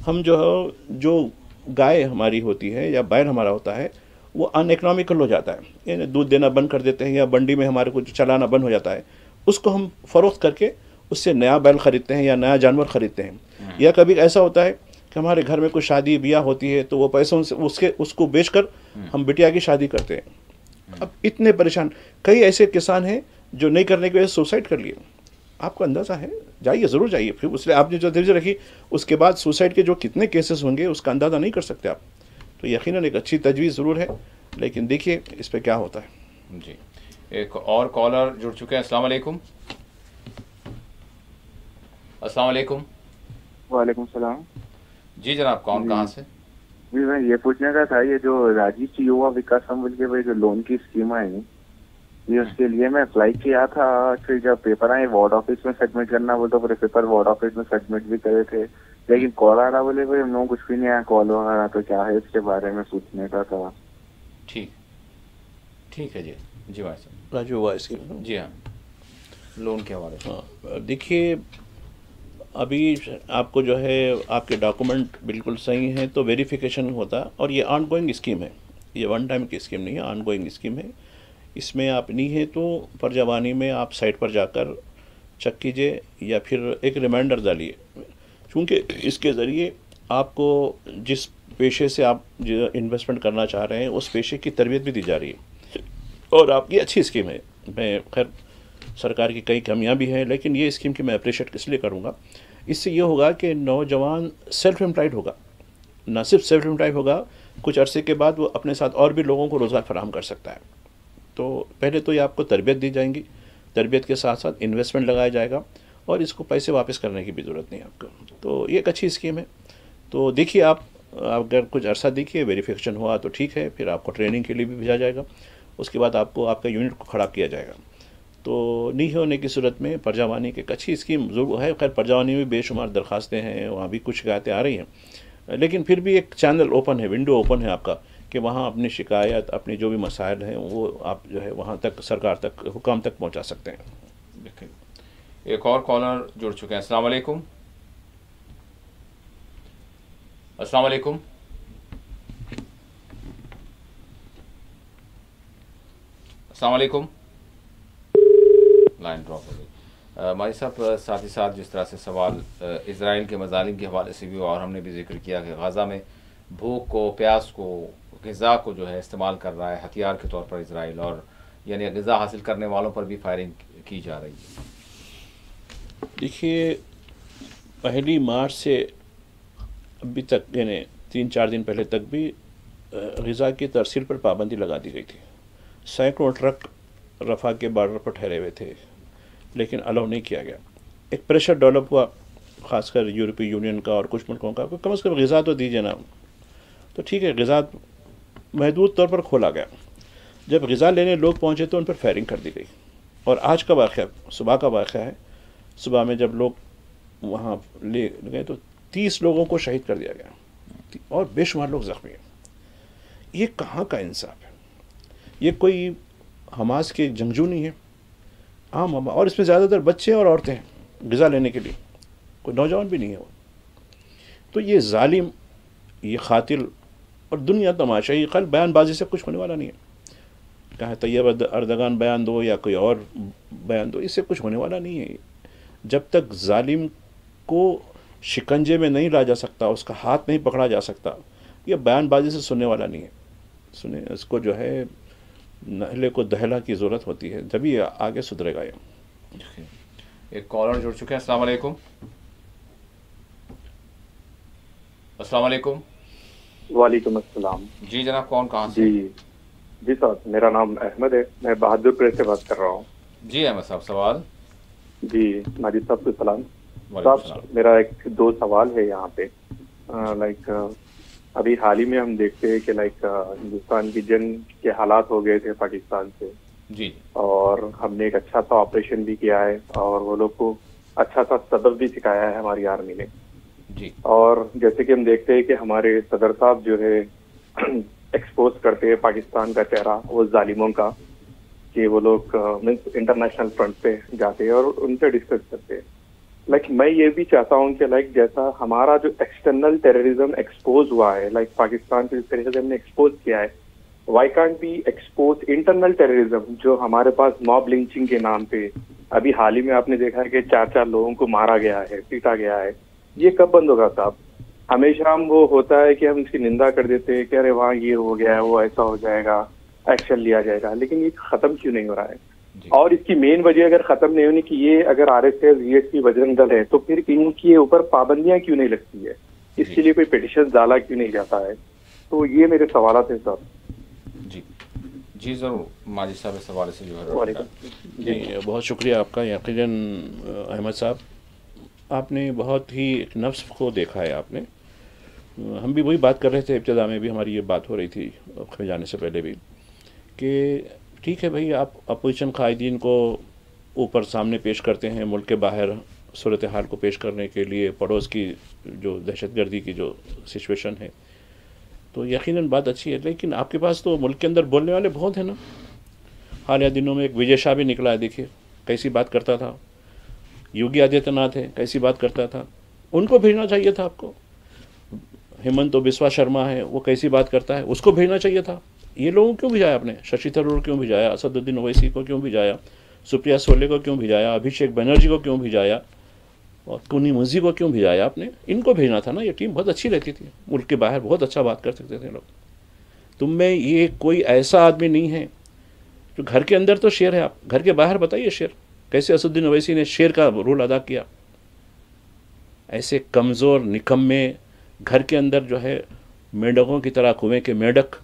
हम जो गाय हमारी होती है या बैल हमारा होता है वो अनइकोनॉमिकल हो जाता है, यानी दूध देना बंद कर देते हैं या मंडी में हमारे को चलाना बंद हो जाता है, उसको हम फ़रोख्त करके उससे नया बैल ख़रीदते हैं या नया जानवर ख़रीदते हैं। या कभी ऐसा होता है कि हमारे घर में कोई शादी ब्याह होती है तो वो पैसों से उसको बेचकर हम बिटिया की शादी करते हैं। अब इतने परेशान कई ऐसे किसान हैं जो नहीं करने की वजह से सुसाइड कर लिए। आपको अंदाज़ा है? जाइए, ज़रूर जाइए, फिर उसने आपने जो धैर्य रखी उसके बाद सुसाइड के जो कितने केसेस होंगे उसका अंदाज़ा नहीं कर सकते आप। तो यकीनन एक अच्छी तजवीज़ ज़रूर है, लेकिन देखिए इस पर क्या होता है। जी, एक और कॉलर जुड़ चुके हैं। अस्सलाम वालेकुम। अस्सलाम वालेकुम। वालेकुम सलाम। जी जनाब, कौन कहाँ से? जी मैं ये पूछने का था, ये जो राजीव जी युवा विकास संबल के भाई जो लोन की स्कीम है ये, उसके लिए मैं अप्लाई किया था। फिर जब पेपर आए वार्ड ऑफिस में सबमिट करना बोले तो पेपर वार्ड ऑफिस में सबमिट भी करे थे, लेकिन कॉल आ रहा बोले भाई हम लोग कुछ भी नहीं आया कॉल वगैरह। तो क्या है इसके बारे में पूछने का था। ठीक है जी भाई साहब। राजू हुआ इसके, जी हाँ, लोन के हवाले से। हाँ, देखिए अभी आपको जो है आपके डॉक्यूमेंट बिल्कुल सही हैं तो वेरिफिकेशन होता, और ये ऑनगोइंग स्कीम है, ये वन टाइम की स्कीम नहीं है, ऑनगोइंग स्कीम है। इसमें आप नहीं है तो परजवानी में आप साइट पर जाकर चेक कीजिए या फिर एक रिमाइंडर डालिए, क्योंकि इसके ज़रिए आपको जिस पेशे से आप जो इन्वेस्टमेंट करना चाह रहे हैं उस पेशे की तरबियत भी दी जा रही है। और आपकी अच्छी स्कीम है। मैं खैर सरकार की कई कमियां भी हैं, लेकिन ये स्कीम की मैं अप्रिशिएट इसलिए करूँगा, इससे ये होगा कि नौजवान सेल्फ एम्प्लॉयड होगा, ना सिर्फ सेल्फ एम्प्लॉयड होगा, कुछ अरसे के बाद वो अपने साथ और भी लोगों को रोज़गार फराहम कर सकता है। तो पहले तो ये आपको तरबियत दी जाएंगी, तरबियत के साथ साथ इन्वेस्टमेंट लगाया जाएगा और इसको पैसे वापस करने की भी ज़रूरत नहीं है आपको। तो ये एक अच्छी स्कीम है। तो देखिए आप अगर कुछ अरसा देखिए, वेरिफिकेशन हुआ तो ठीक है, फिर आपको ट्रेनिंग के लिए भी भेजा जाएगा, उसके बाद आपको आपका यूनिट को खड़ा किया जाएगा। तो नहीं होने की सूरत में परजावानी की एक अच्छी स्कीम ज़रूर है। खैर परजावानी में बेशुमार दरख्वास्तें हैं, वहाँ भी कुछ शिकायतें आ रही हैं, लेकिन फिर भी एक चैनल ओपन है, विंडो ओपन है आपका कि वहाँ अपनी शिकायत, अपनी जो भी मसाइल हैं वो आप जो है वहाँ तक, सरकार तक, हुकाम तक पहुँचा सकते हैं। देखिए एक और कॉलर जुड़ चुके हैं। अस्सलाम वालेकुम। अस्सलाम वालेकुम। अस्सलाम वालेकुम। लाइन ड्रॉप हो गई। माजी साहब, साथ ही साथ जिस तरह से सवाल इजराइल के मजालिम के हवाले से भी, और हमने भी जिक्र किया कि गाज़ा में भूख को, प्यास को, ग़िज़ा को जो है इस्तेमाल कर रहा है हथियार के तौर पर इजराइल, और यानी ग़िज़ा हासिल करने वालों पर भी फायरिंग की जा रही है। देखिए 1 मार्च से अभी तक, यानी 3-4 दिन पहले तक भी ग़िज़ा की तरसील पर पाबंदी लगा दी गई थी। सैकड़ों ट्रक रफ़ा के बॉर्डर पर ठहरे हुए थे, लेकिन अलाउ नहीं किया गया। एक प्रेशर डेवलप हुआ, ख़ासकर यूरोपीय यूनियन का और कुछ मुल्कों का, कम से कम ग़िज़ा तो दीजिए ना। तो ठीक है, ग़िज़ा महदूद तौर पर खोला गया। जब ग़िज़ा लेने लोग पहुँचे तो उन पर फायरिंग कर दी गई। और आज का वाक़या, सुबह का वाक़या है, सुबह में जब लोग वहाँ ले गए तो 30 लोगों को शहीद कर दिया गया और बेशुमार लोग ज़ख्मी हैं। ये कहाँ का इंसाफ है? ये कोई हमास के जंगजू नहीं है, आम, और इसमें ज़्यादातर बच्चे और औरतें हैं ग़िज़ा लेने के लिए, कोई नौजवान भी नहीं है वो। तो ये जालिम, ये क़ातिल और दुनिया तमाशा, ये कल बयानबाजी से कुछ होने वाला नहीं है। चाहे तैयब अर्दगान बयान दो या कोई और बयान दो, इससे कुछ होने वाला नहीं है। जब तक जालिम को शिकंजे में नहीं ला जा सकता, उसका हाथ नहीं पकड़ा जा सकता, ये बयानबाजी से सुनने वाला नहीं है। सुने, इसको जो है नहले को दहला की ज़रूरत होती है, जब ये आगे सुधरेगा। ये एक कॉलर जुड़ चुके हैं। अस्सलाम वालेकुम। अस्सलाम वालेकुम। वालेकुम अस्सलाम। जी जनाब, कौन कहाँ से? जी साहब, मेरा नाम अहमद है, मैं बहादुरपुर से बात कर रहा हूँ। जी अहमद साहब, सवाल? जी माजिद साहब को सलाम। साहब मेरा एक 2 सवाल है यहाँ पे। अभी हाल ही में हम देखते हैं कि हिंदुस्तान की जंग के हालात हो गए थे पाकिस्तान से जी, और हमने एक अच्छा सा ऑपरेशन भी किया है और वो लोग को अच्छा सा सबक भी सिखाया है हमारी आर्मी ने जी। और जैसे कि हम देखते हैं कि हमारे सदर साहब जो है एक्सपोज करते हैं पाकिस्तान का चेहरा वो जालिमों का, कि वो लोग मीन्स इंटरनेशनल फ्रंट पे जाते हैं और उनसे डिस्कस करते हैं। मैं ये भी चाहता हूँ कि जैसा हमारा जो एक्सटर्नल टेररिज्म एक्सपोज हुआ है, पाकिस्तान को जिस तरीके से हमने एक्सपोज किया है, why can't be expose internal terrorism जो हमारे पास मॉब लिंचिंग के नाम पे अभी हाल ही में आपने देखा है कि 4 लोगों को मारा गया है, पीटा गया है। ये कब बंद होगा साहब? हमेशा हम वो होता है कि हम इसकी निंदा कर देते हैं कि अरे वहाँ ये हो गया है, वो ऐसा हो जाएगा, एक्शन लिया जाएगा, लेकिन ये खत्म क्यों नहीं हो रहा है? और इसकी मेन वजह अगर खत्म नहीं होनी कि ये अगर आरएसएस, वीएसपी, बजरंग दल है तो फिर इनके ऊपर पाबंदियां क्यों नहीं लगती है? इसके लिए कोई पिटिशन डाला क्यों नहीं जाता है? तो ये मेरे सवाल थे सर। जी जी जरूर माजिद साहब, इस सवाल से जो है जी बहुत शुक्रिया आपका। यकीनन अहमद साहब, आपने बहुत ही एक नफ्स को देखा है आपने। हम भी वही बात कर रहे थे, इब्तिदा में भी हमारी ये बात हो रही थी खबरें जाने से पहले भी, कि ठीक है भाई, आप अपोजिशन कायदीन को ऊपर सामने पेश करते हैं, मुल्क के बाहर सूरत हाल को पेश करने के लिए, पड़ोस की जो दहशतगर्दी की जो सिचुएशन है, तो यकीनन बात अच्छी है, लेकिन आपके पास तो मुल्क के अंदर बोलने वाले बहुत हैं ना। हालिया दिनों में एक विजय शाह भी निकला है, देखिए कैसी बात करता था। योगी आदित्यनाथ है, कैसी बात करता था, उनको भेजना चाहिए था आपको। हेमंत बिस्वा शर्मा है, वो कैसी बात करता है, उसको भेजना चाहिए था। ये लोगों क्यों भिजाया आपने? शशि थरूर क्यों भिजाया? असदुद्दीन ओवैसी को क्यों भिजाया? सुप्रिया सोले को क्यों भिजाया? अभिषेक बनर्जी को क्यों भिजाया? और कुनी मुंजी को क्यों भिजाया आपने? इनको भेजना था ना। ये टीम बहुत अच्छी रहती थी, मुल्क के बाहर बहुत अच्छा बात कर सकते थे लोग। तुम में ये कोई ऐसा आदमी नहीं है जो घर के अंदर तो शेर है, आप घर के बाहर बताइए शेर। कैसे असदुद्दीन ओवैसी ने शेर का रोल अदा किया? ऐसे कमज़ोर निकम्मे घर के अंदर जो है मेंढकों की तरह, कुएं के मेंढक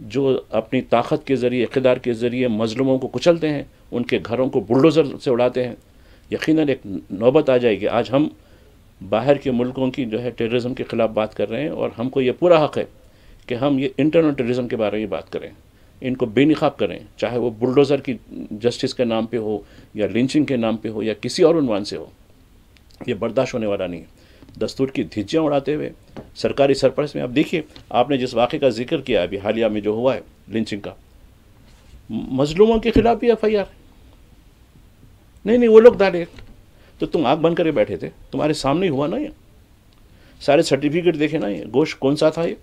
जो अपनी ताकत के ज़रिए, इक़्तिदार के ज़रिए मज़लूमों को कुचलते हैं, उनके घरों को बुलडोज़र से उड़ाते हैं। यकीनन एक नौबत आ जाएगी। आज हम बाहर के मुल्कों की जो है टेररिज्म के ख़िलाफ़ बात कर रहे हैं और हमको ये पूरा हक़ है कि हम ये इंटरनल टेररिज्म के बारे में बात करें, इनको बेनिकाब करें, चाहे वो बुलडोज़र की जस्टिस के नाम पे हो या लिंचिंग के नाम पे हो या किसी और उन्वान से हो। ये बर्दाश्त होने वाला नहीं है। दस्तूर की धिज्जियाँ उड़ाते हुए सरकारी सरपरस्त में। अब देखिए, आपने जिस वाक़े का जिक्र किया अभी हालिया में जो हुआ है लिंचिंग का, मजलूमों के खिलाफ भी FIR नहीं वो लोग डाले, तो तुम आँख बंद करके बैठे थे, तुम्हारे सामने ही हुआ ना, ये सारे सर्टिफिकेट देखे ना, ये गोश्त कौन सा था ये।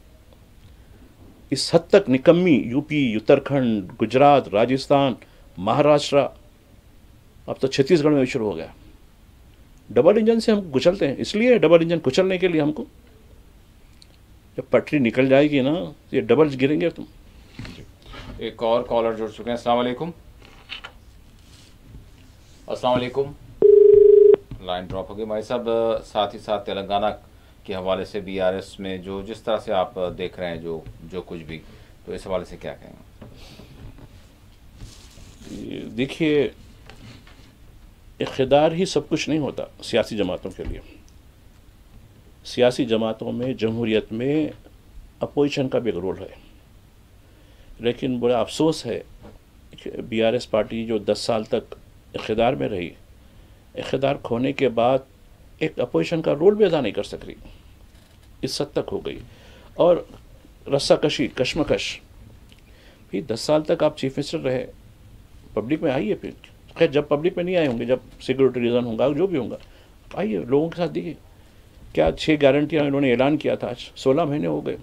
इस हद तक निकम्मी यूपी, उत्तराखंड, गुजरात, राजस्थान, महाराष्ट्र, अब तो छत्तीसगढ़ में भी शुरू हो गया। डबल इंजन से हम कुचलते हैं, इसलिए डबल इंजन कुचलने के लिए हमको, जब पटरी निकल जाएगी ना तो ये डबल गिरेंगे तुम। एक और कॉलर जुड़ चुके हैं। अस्सलाम वालेकुम। अस्सलाम वालेकुम। लाइन ड्रॉप हो गई भाई साहब। साथ ही साथ तेलंगाना के हवाले से BRS में जो जिस तरह से आप देख रहे हैं जो कुछ भी, तो इस हवाले से क्या कहेंगे? देखिए, इक़्तिदार ही सब कुछ नहीं होता सियासी जमातों के लिए। सियासी जमातों में, जमहूरियत में अपोजिशन का भी एक रोल है, लेकिन बड़ा अफसोस है कि BRS पार्टी जो 10 साल तक इक़्तिदार में रही, इक़्तिदार खोने के बाद एक अपोजिशन का रोल भी अदा नहीं कर सक रही, इस हद तक हो गई। और रस्साकशी, कशमकश, फिर 10 साल तक आप चीफ मिनिस्टर रहे, पब्लिक में आइए, फिर खैर जब पब्लिक में नहीं आए होंगे, जब सिक्योरिटी रीज़न होगा, जो भी होगा, आइए लोगों के साथ देखिए क्या 6 गारंटियाँ इन्होंने ऐलान किया था, आज 16 महीने हो गए,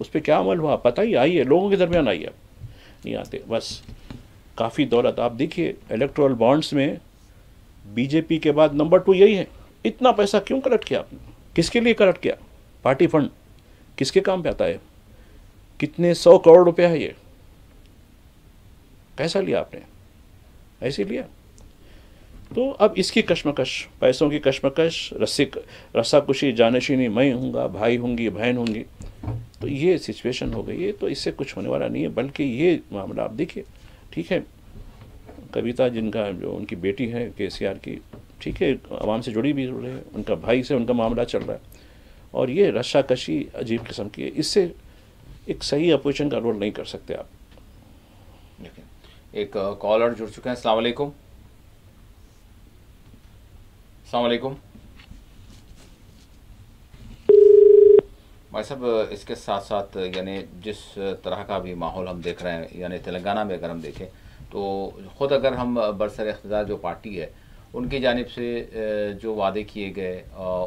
उस पर क्या अमल हुआ पता ही, आइए लोगों के दरमियान आइए। नहीं आते, बस काफ़ी दौलत। आप देखिए इलेक्टोरल बॉन्ड्स में बीजेपी के बाद नंबर 2 यही है। इतना पैसा क्यों कलेक्ट किया आपने, किसके लिए कलेक्ट किया? पार्टी फंड किसके काम पे आता है? कितने 100 करोड़ रुपया है ये, कैसा लिया आपने? ऐसे लिया। तो अब इसकी कशमकश, पैसों की कशमकश, रस्साकुशी, जानशीनी, मैं हूँगा, भाई होंगी, बहन होंगी, तो ये सिचुएशन हो गई है। तो इससे कुछ होने वाला नहीं है, बल्कि ये मामला आप देखिए, ठीक है, कविता जिनका जो उनकी बेटी है KCR की, ठीक है, आवाम से जुड़ी भी है, उनका भाई से उनका मामला चल रहा है, और ये रस्साकशी अजीब किस्म की है। इससे एक सही अपोजिशन का रोल नहीं कर सकते आप। एक कॉलर जुड़ चुके हैं। अस्सलाम वालेकुम। अस्सलाम वालेकुम भाई साहब। इसके साथ साथ यानी जिस तरह का भी माहौल हम देख रहे हैं, यानी तेलंगाना में अगर हम देखें तो ख़ुद अगर हम बरसर इख्तियार जो पार्टी है उनकी जानिब से जो वादे किए गए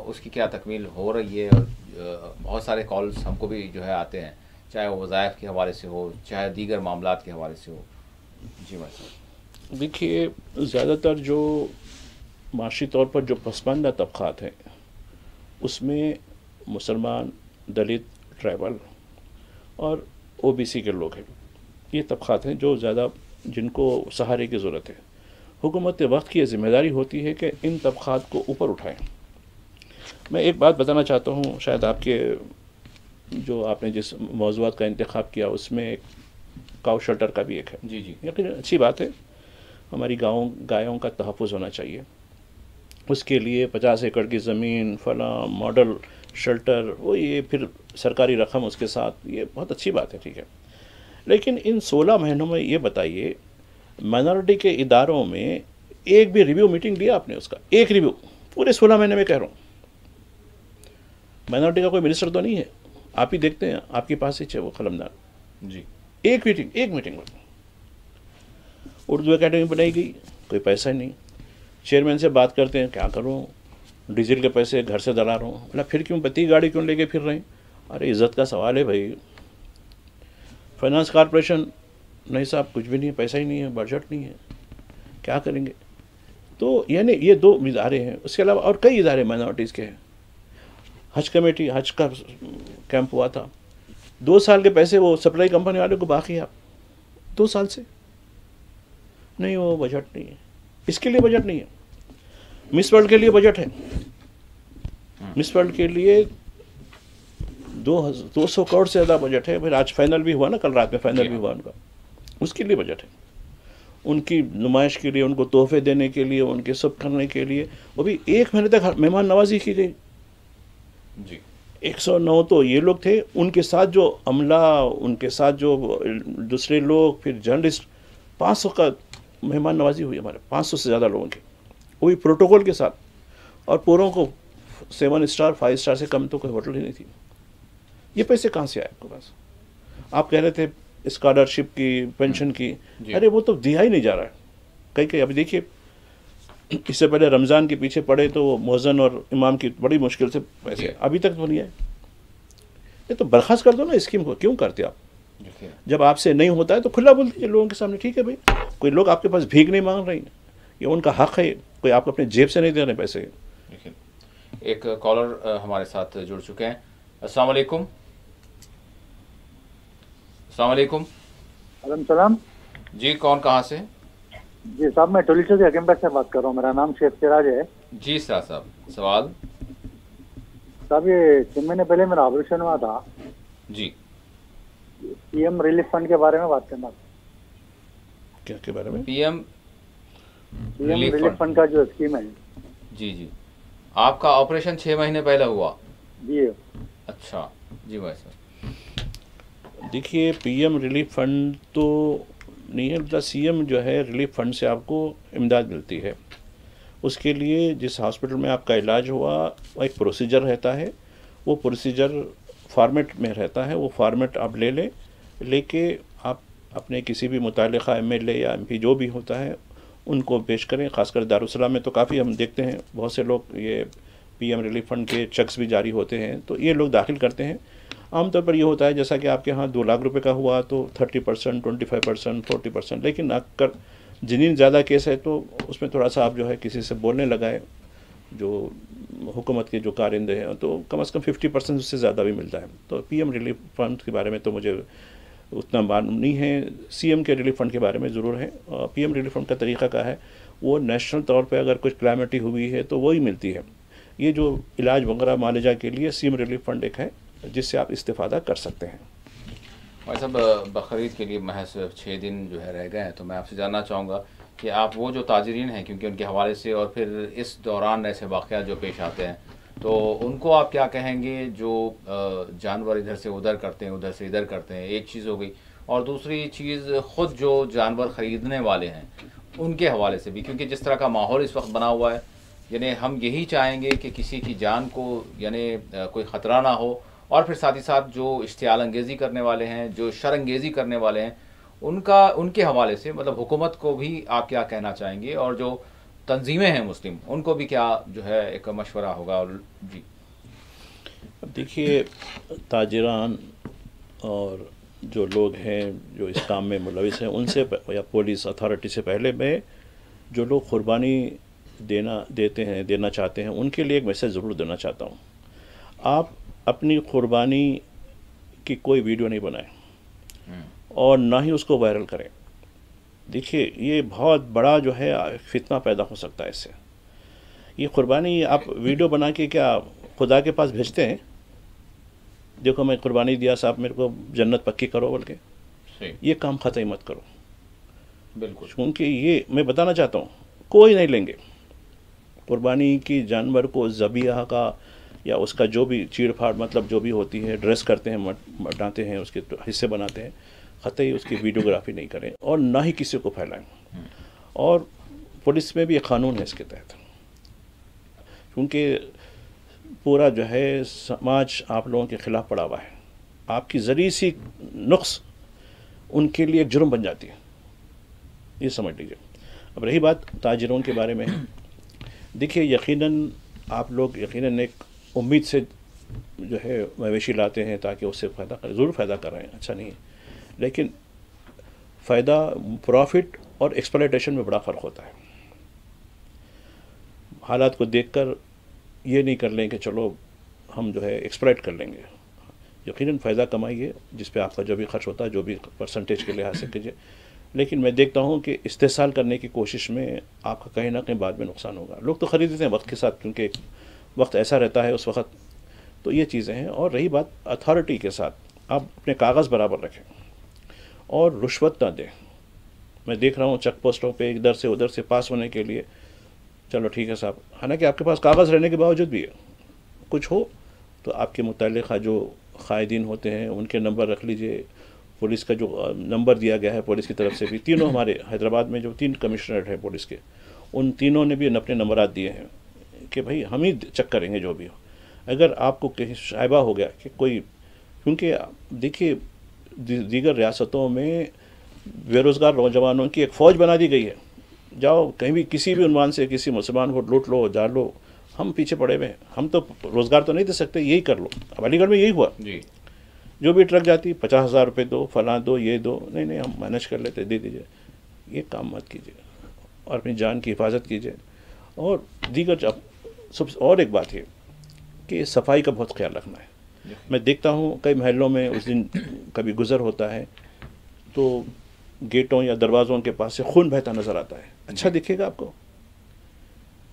उसकी क्या तकमील हो रही है? और बहुत सारे कॉल्स हमको भी जो है आते हैं, चाहे वो वज़ाइफ के हवाले से हो, चाहे दीगर मामलात के हवाले से हो। जी भाई साहब। देखिए, ज़्यादातर जो माशी तौर पर जो पसमानदा तबक़ात हैं उसमें मुसलमान, दलित, ट्राइबल और OBC के लोग हैं। ये तबक़ात हैं जो ज़्यादा, जिनको सहारे की ज़रूरत है। हुकूमत वक्त की ज़िम्मेदारी होती है कि इन तबक़ात को ऊपर उठाएं। मैं एक बात बताना चाहता हूँ, शायद आपके जो आपने जिस मौज़ूआत का इंतखाब किया उसमें एक काउ शेल्टर का भी एक है। जी जी, लेकिन अच्छी बात है, हमारी गायों का तहफ़्फ़ुज़ होना चाहिए। उसके लिए 50 एकड़ की ज़मीन, फला मॉडल शेल्टर, वो ये फिर सरकारी रकम उसके साथ, ये बहुत अच्छी बात है, ठीक है। लेकिन इन 16 महीनों में ये बताइए, माइनॉरिटी के इदारों में एक भी रिव्यू मीटिंग लिया आपने? उसका एक रिव्यू पूरे 16 महीने में कह रहा हूँ। माइनॉरिटी का कोई मिनिस्टर तो नहीं है, आप ही देखते हैं, आपके पास ही है वो कलमदार जी। एक मीटिंग उर्दू एकेडमी बनाई गई, कोई पैसा ही नहीं। चेयरमैन से बात करते हैं, क्या करूँ, डीजल के पैसे घर से दला रहा हूँ। बोला फिर क्यों, बत्ती गाड़ी क्यों लेके फिर रहे हैं? अरे इज़्ज़त का सवाल है भाई। फाइनेंस कॉरपोरेशन, नहीं साहब कुछ भी नहीं है, पैसा ही नहीं है, बजट नहीं है, क्या करेंगे? तो यानी ये 2 इदारे हैं। उसके अलावा और कई इदारे माइनॉरिटीज़ के हैं। हज कमेटी, हज का कैंप हुआ था, 2 साल के पैसे वो सप्लाई कंपनी वाले को बाकी है। आप 2 साल से नहीं, वो बजट नहीं है, इसके लिए बजट नहीं है। मिस वर्ल्ड के लिए बजट है, मिस वर्ल्ड के लिए 200 करोड़ से ज़्यादा बजट है। फिर आज फाइनल भी हुआ ना, कल रात में फाइनल भी हुआ उनका, उसके लिए बजट है। उनकी नुमाइश के लिए, उनको तोहफे देने के लिए, उनके सब करने के लिए, वो भी 1 महीने तक मेहमान नवाजी की गई जी। 109 तो ये लोग थे, उनके साथ जो अमला, उनके साथ जो दूसरे लोग, फिर जर्नलिस्ट, 500 का मेहमान नवाजी हुई हमारे, 500 से ज़्यादा लोगों की, वही प्रोटोकॉल के साथ, और पूरों को 7 स्टार 5 स्टार से कम तो कोई होटल ही नहीं थी। ये पैसे कहाँ से आए आपके पास? आप कह रहे थे स्कॉलरशिप की, पेंशन की, अरे वो तो दिया ही नहीं जा रहा है कहीं कहीं। अभी देखिए, इससे पहले रमज़ान के पीछे पड़े तो मुअज्जिन और इमाम की बड़ी मुश्किल से पैसे अभी तक तो नहीं आए। ये तो बर्खास्त कर दो ना स्कीम को, क्यों करते आप? जब आपसे नहीं होता है तो खुला बोल दीजिए लोगों के सामने, ठीक है भाई, कोई लोग आपके पास भीख नहीं मांग रहे हैं, ये उनका हक है, कोई आपको अपने जेब से नहीं दे रहे पैसे। एक कॉलर हमारे साथ जुड़ चुके हैं। अस्सलाम वालेकुम। अस्सलाम वालेकुम। सलाम जी, कौन कहाँ से? जी साहब, मैं टोलीचो के हकीमबाग से बात कर रहा हूँ। मेरा नाम शेख सिराज है। जी साहब, सवाल साहब, ये 6 महीने पहले मेरा ऑपरेशन हुआ था जी। पीएम रिलीफ फंड के बारे में बात करना। क्या के बारे में? पीएम रिलीफ फंड का जो स्कीम है। जी जी, आपका ऑपरेशन 6 महीने पहले हुआ? जी। अच्छा जी भाई साहब। देखिए, पीएम रिलीफ फंड तो नहीं है, मतलब सीएम जो है रिलीफ फंड से आपको इमदाद मिलती है। उसके लिए जिस हॉस्पिटल में आपका इलाज हुआ वो एक प्रोसीजर रहता है, वो प्रोसीजर फॉर्मेट में रहता है, वो फॉर्मेट आप लेके आप अपने किसी भी मुतालिका एमएलए या एमपी जो भी होता है उनको पेश करें। ख़ासकर दारुसलाम में तो काफ़ी हम देखते हैं बहुत से लोग ये पीएम रिलीफ फंड के चेक्स भी जारी होते हैं, तो ये लोग दाखिल करते हैं। आमतौर पर ये होता है जैसा कि आपके यहाँ 2 लाख रुपए का हुआ तो 30%, 25%, 40%, लेकिन अगर जिन्हीं ज़्यादा केस है तो उसमें थोड़ा सा आप जो है किसी से बोलने लगाए, जो हुकूमत के जो कारिंदे हैं, तो कम से कम 50% उससे ज़्यादा भी मिलता है। तो पीएम रिलीफ फंड के बारे में तो मुझे उतना मालूम नहीं है, सीएम के रिलीफ फंड के बारे में ज़रूर है। पीएम रिलीफ फंड का तरीक़ा क्या है, वो नेशनल तौर पे अगर कुछ क्लैमिटी हुई है तो वही मिलती है। ये जो इलाज वगैरह मालेजा के लिए सीएम रिलीफ फंड एक है जिससे आप इस्तेफ़ादा कर सकते हैं। भाई साहब, बकरीद के लिए महज 6 दिन जो है रह गए हैं, तो मैं आपसे जानना चाहूँगा कि आप वो जो ताजरीन हैं, क्योंकि उनके हवाले से और फिर इस दौरान ऐसे वाक़यात जो पेश आते हैं, तो उनको आप क्या कहेंगे जो जानवर इधर से उधर करते हैं, उधर से इधर करते हैं? एक चीज़ हो गई, और दूसरी चीज़ ख़ुद जो जानवर ख़रीदने वाले हैं उनके हवाले से भी, क्योंकि जिस तरह का माहौल इस वक्त बना हुआ है, यानी हम यही चाहेंगे कि किसी की जान को यानी कोई ख़तरा ना हो, और फिर साथ ही साथ जो इश्तियाल अंगेज़ी करने वाले हैं, जो शर्अंगेज़ी करने वाले हैं, उनके हवाले से मतलब हुकूमत को भी आप क्या कहना चाहेंगे, और जो तंजीमें हैं मुस्लिम, उनको भी क्या जो है एक मशवरा होगा? जी, अब देखिए, ताजिरान और जो लोग हैं जो इस काम में मुलविस हैं उनसे या पुलिस अथॉरिटी से पहले मैं जो लोग कुर्बानी देना चाहते हैं उनके लिए एक मैसेज ज़रूर देना चाहता हूँ। आप अपनी कुर्बानी की कोई वीडियो नहीं बनाएं और ना ही उसको वायरल करें। देखिए, ये बहुत बड़ा जो है फितना पैदा हो सकता है इससे। ये कुर्बानी आप वीडियो बना के क्या खुदा के पास भेजते हैं, देखो मैं कुर्बानी दिया साहब, मेरे को जन्नत पक्की करो बोल के? ये काम ख़त्म मत करो, बिल्कुल। क्योंकि ये मैं बताना चाहता हूँ कोई नहीं लेंगे कुर्बानी की। जानवर को ज़बिया का या उसका जो भी चीड़ फाड़ मतलब जो भी होती है, ड्रेस करते हैं, मटाते हैं, उसके हिस्से बनाते हैं, ख़त्म उसकी वीडियोग्राफी नहीं करें और ना ही किसी को फैलाएं। और पुलिस में भी एक क़ानून है इसके तहत, क्योंकि पूरा जो है समाज आप लोगों के ख़िलाफ़ पड़ा हुआ है। आपकी ज़री सी नुक्स उनके लिए एक जुर्म बन जाती है, ये समझ लीजिए। अब रही बात ताजिरों के बारे में, देखिए यकीनन आप लोग यकीनन एक उम्मीद से जो है मवेशी लाते हैं ताकि उससे फ़ायदा करें, ज़रूर फ़ायदा कर रहे हैं, अच्छा नहीं है, लेकिन फ़ायदा प्रॉफिट और एक्सप्लॉयटेशन में बड़ा फ़र्क होता है। हालात को देखकर ये नहीं कर लें कि चलो हम जो है एक्सप्लॉयट कर लेंगे। यकीनन फ़ायदा कमाइए, जिस पे आपका जो भी खर्च होता है, जो भी परसेंटेज के लिहाज से कीजिए, लेकिन मैं देखता हूँ कि इस्तेसाल करने की कोशिश में आपका कहीं ना कहीं बाद में नुकसान होगा। लोग तो ख़रीदते हैं वक्त के साथ, क्योंकि वक्त ऐसा रहता है उस वक्त, तो ये चीज़ें हैं। और रही बात अथॉरिटी के साथ, आप अपने कागज़ बराबर रखें और रुश्वत ना दें। मैं देख रहा हूँ चेक पोस्टों पे इधर से उधर से पास होने के लिए, चलो ठीक है साहब, हालांकि आपके पास कागज़ रहने के बावजूद भी कुछ हो तो आपके मुताल्लिक़ा जो क़ायदीन होते हैं उनके नंबर रख लीजिए। पुलिस का जो नंबर दिया गया है पुलिस की तरफ से भी, तीनों हमारे हैदराबाद में जो 3 कमिश्नरेट हैं पुलिस के, उन तीनों ने भी अपने नंबरात दिए हैं। कि भाई हम ही चेक करेंगे जो भी हो। अगर आपको कहीं शायबा हो गया कि कोई, क्योंकि देखिए दीगर रियासतों में बेरोज़गार नौजवानों की एक फ़ौज बना दी गई है, जाओ कहीं भी किसी भी उन्वान से किसी मुसलमान को लूट लो, जा लो, हम पीछे पड़े हुए हैं, हम तो रोज़गार तो नहीं दे सकते, यही कर लो। अब अलीगढ़ में यही हुआ जी। जो भी ट्रक जाती 50,000 रुपये दो, फलां दो, ये दो, नहीं नहीं हम मैनेज कर लेते, दे दीजिए। ये काम मत कीजिए और अपनी जान की हिफाजत कीजिए। और दीगर सब और एक बात है कि सफाई का बहुत ख्याल रखना है। मैं देखता हूँ कई महलों में उस दिन कभी गुज़र होता है तो गेटों या दरवाज़ों के पास से खून बहता नज़र आता है। अच्छा दिखेगा आपको,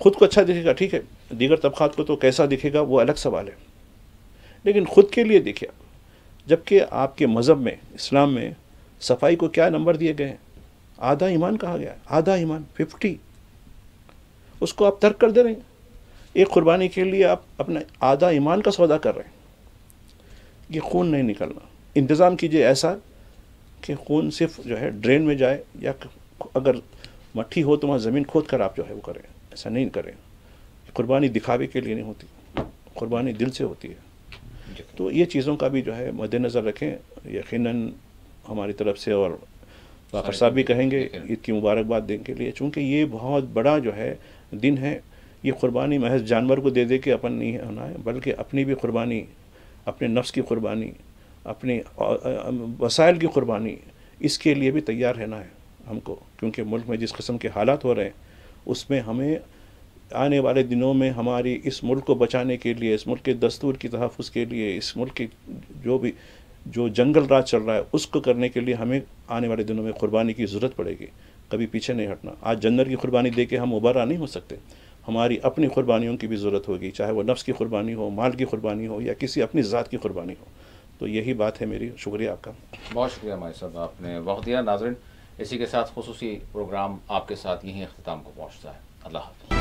खुद को अच्छा दिखेगा, ठीक है, दीगर तबक़ात को तो कैसा दिखेगा वो अलग सवाल है, लेकिन ख़ुद के लिए देखिए आप। जबकि आपके मज़हब में, इस्लाम में सफाई को क्या नंबर दिए गए हैं? आधा ईमान कहा गया है, आधा ईमान 50, उसको आप तर्क कर दे रहे हैं। एक कुर्बानी के लिए आप अपना आधा ईमान का सौदा कर रहे हैं। ये खून नहीं निकलना, इंतज़ाम कीजिए ऐसा कि खून सिर्फ जो है ड्रेन में जाए, या अगर मट्टी हो तो वहाँ ज़मीन खोद कर आप जो है वो करें, ऐसा नहीं करें। कुर्बानी दिखावे के लिए नहीं होती, कुर्बानी दिल से होती है। तो ये चीज़ों का भी जो है मद्देनज़र रखें। यकीनन हमारी तरफ से, और वाक़र साहब भी कहेंगे ईद की मुबारकबाद देने के लिए, चूँकि ये बहुत बड़ा जो है दिन है। ये कुर्बानी महज जानवर को दे के अपन नहीं होना है, बल्कि अपनी भी कुर्बानी, अपने नफ्स की कुर्बानी, अपने वसाइल की कुर्बानी, इसके लिए भी तैयार रहना है हमको। क्योंकि मुल्क में जिस किस्म के हालात हो रहे हैं उसमें हमें आने वाले दिनों में हमारी इस मुल्क को बचाने के लिए, इस मुल्क के दस्तूर की तहफ़्फ़ुज़ के लिए, इस मुल्क के जो जंगल राज चल रहा है उसको करने के लिए हमें आने वाले दिनों में कुर्बानी की ज़रूरत पड़ेगी। कभी पीछे नहीं हटना। आज जन्नत की कुर्बानी दे के हम उबरा नहीं हो सकते, हमारी अपनी कुर्बानियों की भी ज़रूरत होगी, चाहे वो नफ्स की कुर्बानी हो, माल की कुर्बानी हो, या किसी अपनी ज़ात की कुर्बानी हो। तो यही बात है मेरी। शुक्रिया आपका। बहुत शुक्रिया माई साहब, आपने वक्त दिया। नाज़रीन, इसी के साथ खुसूसी प्रोग्राम आपके साथ यहीं अख्ताम को पहुँचता है। अल्लाह हाफ़िज़।